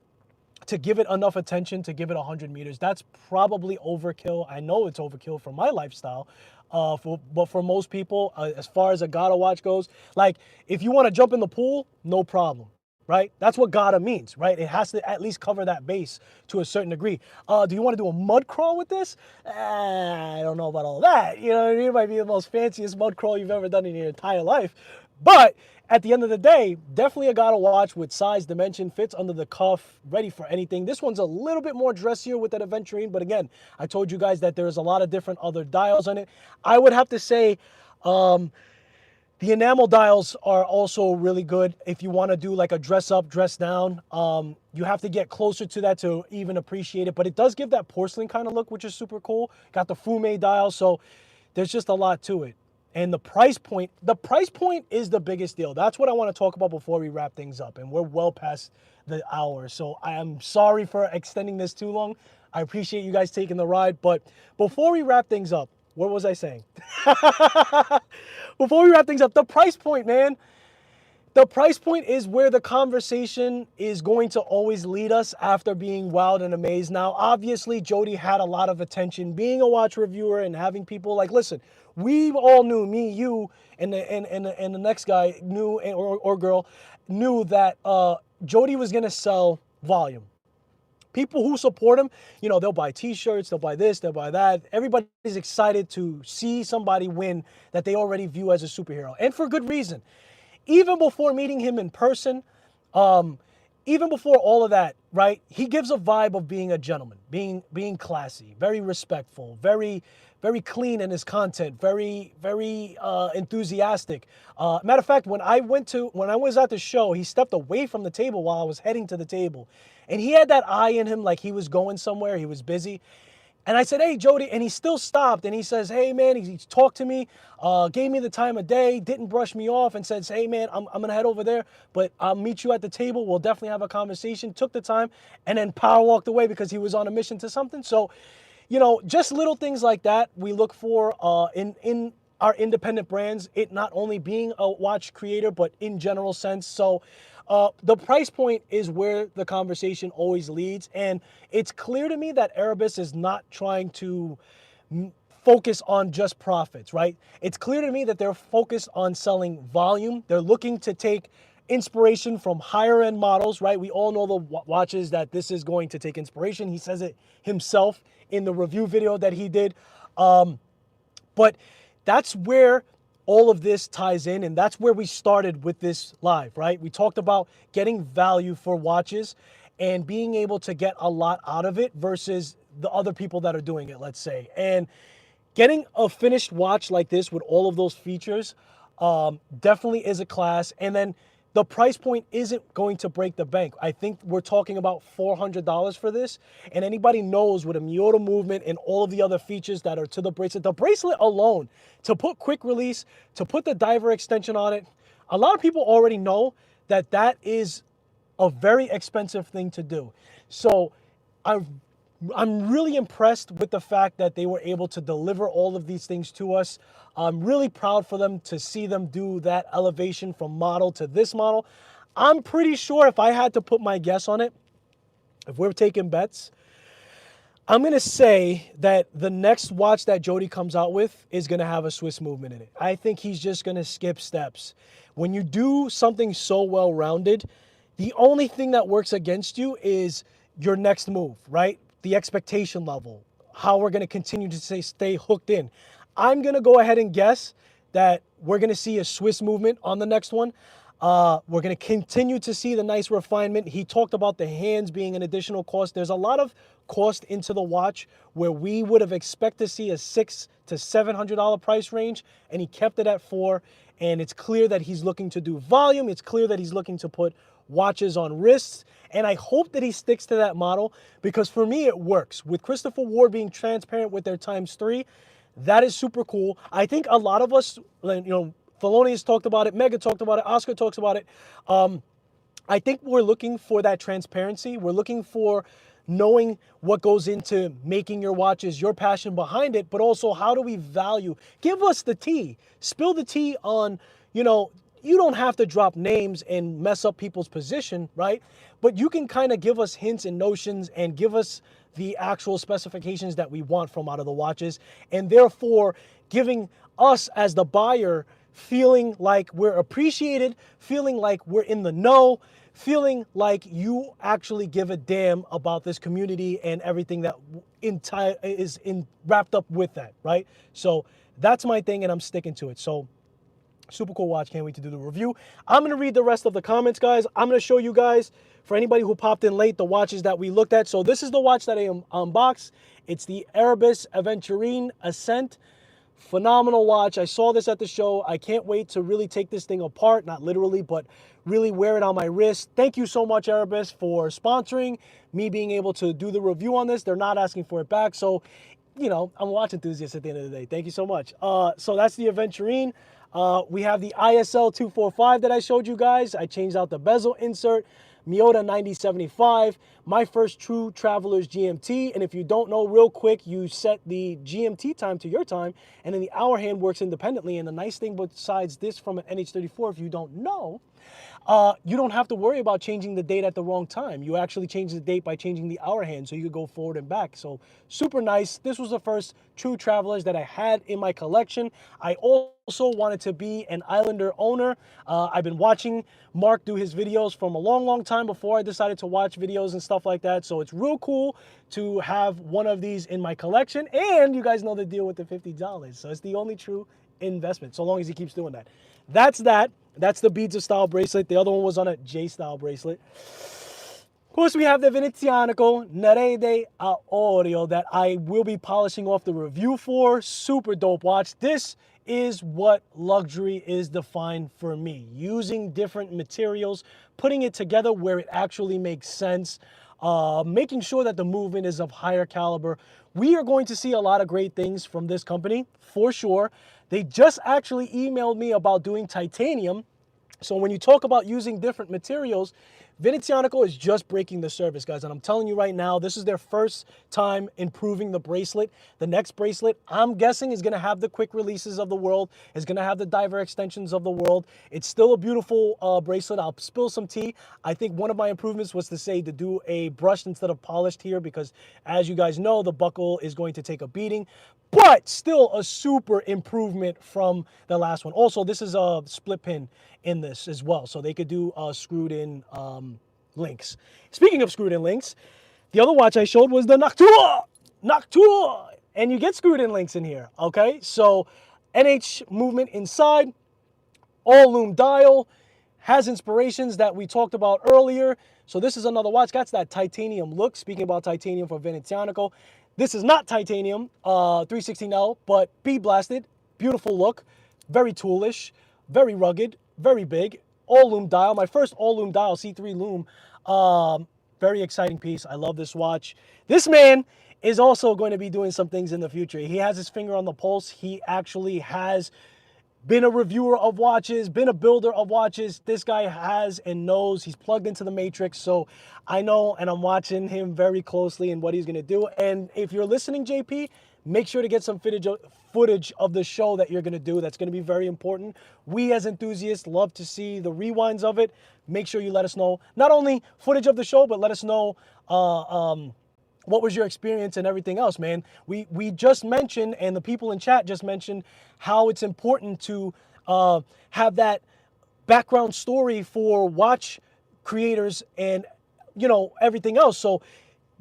to give it enough attention to give it 100 meters. That's probably overkill. I know it's overkill for my lifestyle, but for most people, as far as a Gata watch goes, like if you want to jump in the pool, no problem, right? That's what Gata means, right? It has to at least cover that base to a certain degree. Do you want to do a mud crawl with this? I don't know about all that. You know what I mean? It might be the most fanciest mud crawl you've ever done in your entire life. But at the end of the day, definitely a Gata watch with size, dimension, fits under the cuff, ready for anything. This one's a little bit more dressier with that Aventurine, but again, I told you guys that there's a lot of different other dials on it. I would have to say the enamel dials are also really good if you want to do like a dress up, dress down. You have to get closer to that to even appreciate it, but it does give that porcelain kind of look, which is super cool. Got the Fume dial, so there's just a lot to it. And the price point is the biggest deal. That's what I want to talk about before we wrap things up. And we're well past the hour. So I am sorry for extending this too long. I appreciate you guys taking the ride. But before we wrap things up, what was I saying? Before we wrap things up, the price point, man. The price point is where the conversation is going to always lead us after being wowed and amazed. Now, obviously, Jody had a lot of attention being a watch reviewer and having people like, listen, we all knew, me, you, and the next guy knew, or girl, knew that Jody was going to sell volume. People who support him, you know, they'll buy t-shirts, they'll buy this, they'll buy that. Everybody's excited to see somebody win that they already view as a superhero, and for good reason. Even before meeting him in person, even before all of that, right, he gives a vibe of being a gentleman, being classy, very respectful, very clean in his content, very enthusiastic. Matter of fact, when I was at the show, he stepped away from the table while I was heading to the table, and he had that eye in him like he was going somewhere, he was busy. And I said, hey, Jody, and he still stopped, and he says, hey, man, he talked to me, gave me the time of day, didn't brush me off, and says, hey, man, I'm going to head over there, but I'll meet you at the table. We'll definitely have a conversation. Took the time, and then power walked away because he was on a mission to something. So, you know, just little things like that we look for in our independent brands, it not only being a watch creator, but in general sense. So the price point is where the conversation always leads. And it's clear to me that Erebus is not trying to focus on just profits, right? It's clear to me that they're focused on selling volume. They're looking to take inspiration from higher end models, right? We all know the watches that this is going to take inspiration. He says it himself in the review video that he did. But that's where all of this ties in, and that's where we started with this live, right? We talked about getting value for watches and being able to get a lot out of it versus the other people that are doing it, let's say. And getting a finished watch like this with all of those features definitely is a class. And then the price point isn't going to break the bank. I think we're talking about $400 for this. And anybody knows with a Miyota movement and all of the other features that are to the bracelet alone, to put quick release, to put the diver extension on it, a lot of people already know that that is a very expensive thing to do. So I'm really impressed with the fact that they were able to deliver all of these things to us. I'm really proud for them to see them do that elevation from model to this model. I'm pretty sure if I had to put my guess on it, if we're taking bets, I'm going to say that the next watch that Jody comes out with is going to have a Swiss movement in it. I think he's just going to skip steps. When you do something so well-rounded, the only thing that works against you is your next move, right? The expectation level, how we're going to continue to stay hooked in. I'm going to go ahead and guess that we're going to see a Swiss movement on the next one. We're going to continue to see the nice refinement. He talked about the hands being an additional cost. There's a lot of cost into the watch where we would have expected to see a $600 to $700 price range, and he kept it at $400. And it's clear that he's looking to do volume. It's clear that he's looking to put watches on wrists. And I hope that he sticks to that model because for me, it works. With Christopher Ward being transparent with their ×3, that is super cool. I think a lot of us, you know, Thelonious talked about it, Mega talked about it, Oscar talks about it. I think we're looking for that transparency. We're looking for knowing what goes into making your watches, your passion behind it, but also how do we value? Give us the tea. Spill the tea on, you know, you don't have to drop names and mess up people's position, right? But you can kind of give us hints and notions and give us the actual specifications that we want from out of the watches, and therefore giving us as the buyer feeling like we're appreciated, feeling like we're in the know, feeling like you actually give a damn about this community and everything that is wrapped up with that, right? So that's my thing, and I'm sticking to it. So super cool watch. Can't wait to do the review. I'm going to read the rest of the comments, guys. I'm going to show you guys, for anybody who popped in late, the watches that we looked at. So this is the watch that I unboxed. It's the Erebus Aventurine Ascent. Phenomenal watch. I saw this at the show. I can't wait to really take this thing apart, not literally, but really wear it on my wrist. Thank you so much, Arabus, for sponsoring me being able to do the review on this. They're not asking for it back. So, you know, I'm a watch enthusiast at the end of the day. Thank you so much. So that's the Aventurine. We have the ISL 245 that I showed you guys. I changed out the bezel insert. Miyota 9075, my first true Traveler's GMT. And if you don't know, real quick, you set the GMT time to your time, and then the hour hand works independently. And the nice thing besides this from an NH34, if you don't know, you don't have to worry about changing the date at the wrong time. You actually change the date by changing the hour hand, so you could go forward and back. So super nice. This was the first true Travelers that I had in my collection. I also wanted to be an Islander owner. I've been watching Mark do his videos from a long time before I decided to watch videos and stuff like that. So it's real cool to have one of these in my collection. And you guys know the deal with the $50. So it's the only true investment, so long as he keeps doing that. That's that. That's the Beads of Style bracelet. The other one was on a J Style bracelet. course, we have the Venezianico Nerede a Oreo that I will be polishing off the review for. Super dope watch. This is what luxury is defined for me. Using different materials, putting it together where it actually makes sense, making sure that the movement is of higher caliber. We are going to see a lot of great things from this company, for sure. They just actually emailed me about doing titanium. So when you talk about using different materials, Venezianico is just breaking the surface, guys. And I'm telling you right now, this is their first time improving the bracelet. The next bracelet, I'm guessing, is going to have the quick releases of the world. Is going to have the diver extensions of the world. It's still a beautiful bracelet. I'll spill some tea. I think one of my improvements was to do a brushed instead of polished here because, as you guys know, the buckle is going to take a beating. But still a super improvement from the last one. Also, this is a split pin in this as well. So they could do screwed in links. Speaking of screwed in links, the other watch I showed was the Noctua. And you get screwed in links in here, okay? So NH movement inside, all loom dial, has inspirations that we talked about earlier. So this is another watch. That's that titanium look. Speaking about titanium for Venezianico. This is not titanium, 316L, but bead blasted. Beautiful look. Very toolish, very rugged, very big. All loom dial. My first all loom dial, C3 loom. Very exciting piece. I love this watch. This man is also going to be doing some things in the future. He has his finger on the pulse. He actually has been a reviewer of watches, been a builder of watches. This guy has and knows. He's plugged into the matrix. So I know, and I'm watching him very closely and what he's going to do. And if you're listening, JP, make sure to get some footage of the show that you're going to do. That's going to be very important. We as enthusiasts love to see the rewinds of it. Make sure you let us know, not only footage of the show, but let us know what was your experience and everything else, man. We just mentioned, and the people in chat just mentioned, how it's important to have that background story for watch creators and, you know, everything else. So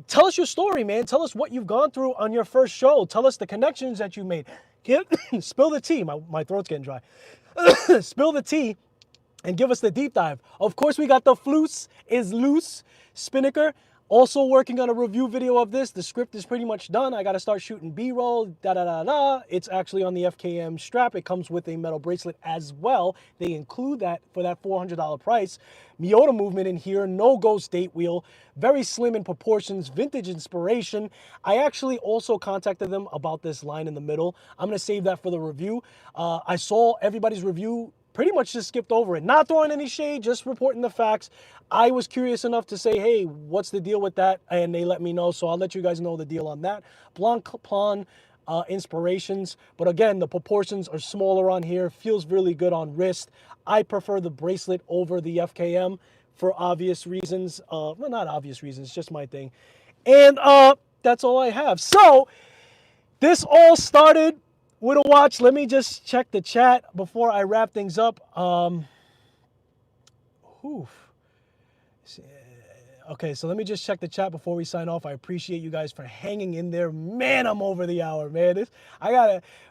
tell us your story, man. Tell us what you've gone through on your first show. Tell us the connections that you made. Spill the tea. My throat's getting dry. Spill the tea and give us the deep dive. Of course, we got the Floose is Loose Spinnaker. Also working on a review video of this. The script is pretty much done. I got to start shooting B-roll, It's actually on the FKM strap. It comes with a metal bracelet as well. They include that for that $400 price. Miota movement in here, no ghost date wheel, very slim in proportions, vintage inspiration. I actually also contacted them about this line in the middle. I'm going to save that for the review. I saw everybody's review, pretty much just skipped over it. Not throwing any shade, just reporting the facts. I was curious enough to say, hey, what's the deal with that? And they let me know, so I'll let you guys know the deal on that. Blanc Plan inspirations, but again, the proportions are smaller on here. Feels really good on wrist. I prefer the bracelet over the FKM for obvious reasons. Well, not obvious reasons, just my thing. And that's all I have. So this all started with a watch. Let me just check the chat before I wrap things up. Okay, so let me just check the chat before we sign off. I appreciate you guys for hanging in there. Man, I'm over the hour, man.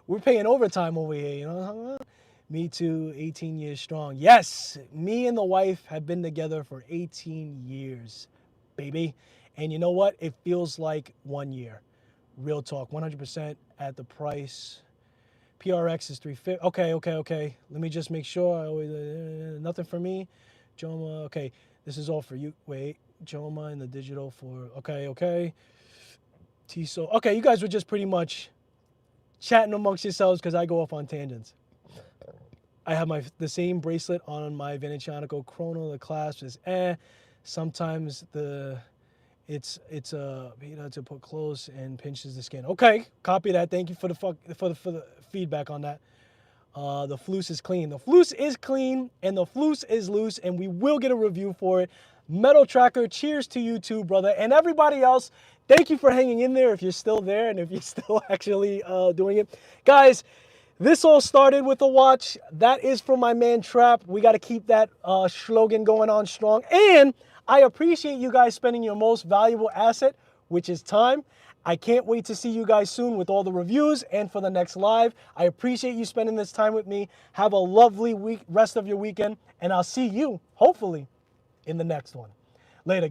We're paying overtime over here, you know? Me too, 18 years strong. Yes, me and the wife have been together for 18 years, baby. And you know what? It feels like 1 year. Real talk, 100% at the price. PRX is $350. Okay. Let me just make sure. Nothing for me. Joma, okay. This is all for you. Wait, Joma and the digital for, okay. Tiso. Okay, you guys were just pretty much chatting amongst yourselves because I go off on tangents. I have the same bracelet on my Venezianico Chrono. The clasp is Sometimes it's to put close and pinches the skin. Okay, copy that. Thank you for the feedback on that. The Floose is clean. The Floose is clean and the Floose is loose, and we will get a review for it. Metal Tracker, cheers to you too, brother, and everybody else. Thank you for hanging in there if you're still there and if you're still actually doing it, guys. This all started with a watch. That is from my man Trap. We got to keep that slogan going on strong. And I appreciate you guys spending your most valuable asset, which is time. I can't wait to see you guys soon with all the reviews and for the next live. I appreciate you spending this time with me. Have a lovely rest of your weekend, and I'll see you, hopefully, in the next one. Later, guys.